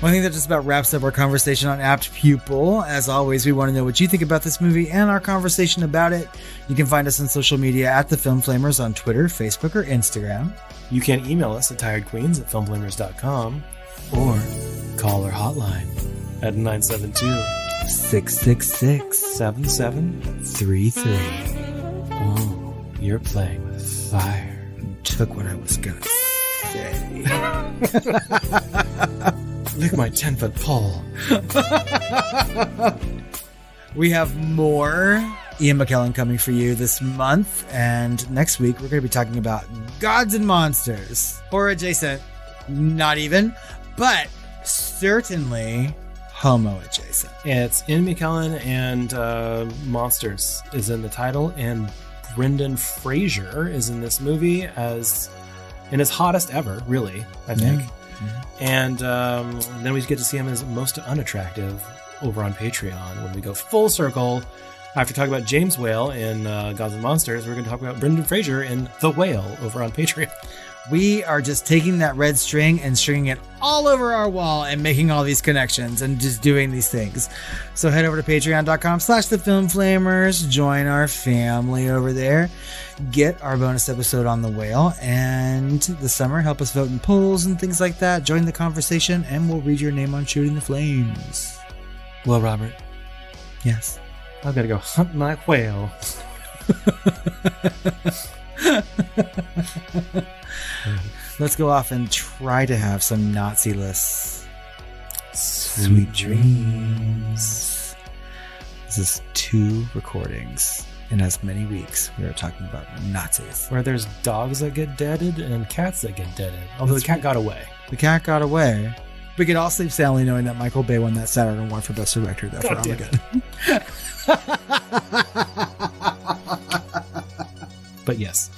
Well, I think that just about wraps up our conversation on Apt Pupil. As always, we want to know what you think about this movie and our conversation about it. You can find us on social media at The Film Flamers on Twitter, Facebook, or Instagram. You can email us at tiredqueens@filmflamers.com or call our hotline at 972-666-7733. Oh, you're playing with fire. Took what I was going to say. Lick my 10-foot pole. We have more Ian McKellen coming for you this month. And next week, we're going to be talking about Gods and Monsters. Horror adjacent, not even, but certainly homo adjacent. It's Ian McKellen and Monsters is in the title. And Brendan Fraser is in this movie as in his hottest ever, really, I think. And then we get to see him as most unattractive over on Patreon when we go full circle. After talking about James Whale in Gods and Monsters, we're going to talk about Brendan Fraser in The Whale over on Patreon. We are just taking that red string and stringing it all over our wall and making all these connections and just doing these things. So head over to patreon.com/thefilmflamers. Join our family over there. Get our bonus episode on The Whale. And this summer, help us vote in polls and things like that. Join the conversation and we'll read your name on Shooting the Flames. Well, Robert. Yes. I've got to go hunt my whale. Let's go off and try to have some Nazi-less sweet dreams. This is 2 recordings in as many weeks. We are talking about Nazis. Where there's dogs that get deaded and cats that get deaded. Although the cat got away. The cat got away. We could all sleep soundly knowing that Michael Bay won that Saturn Award for Best Director. That's for Armageddon. But yes.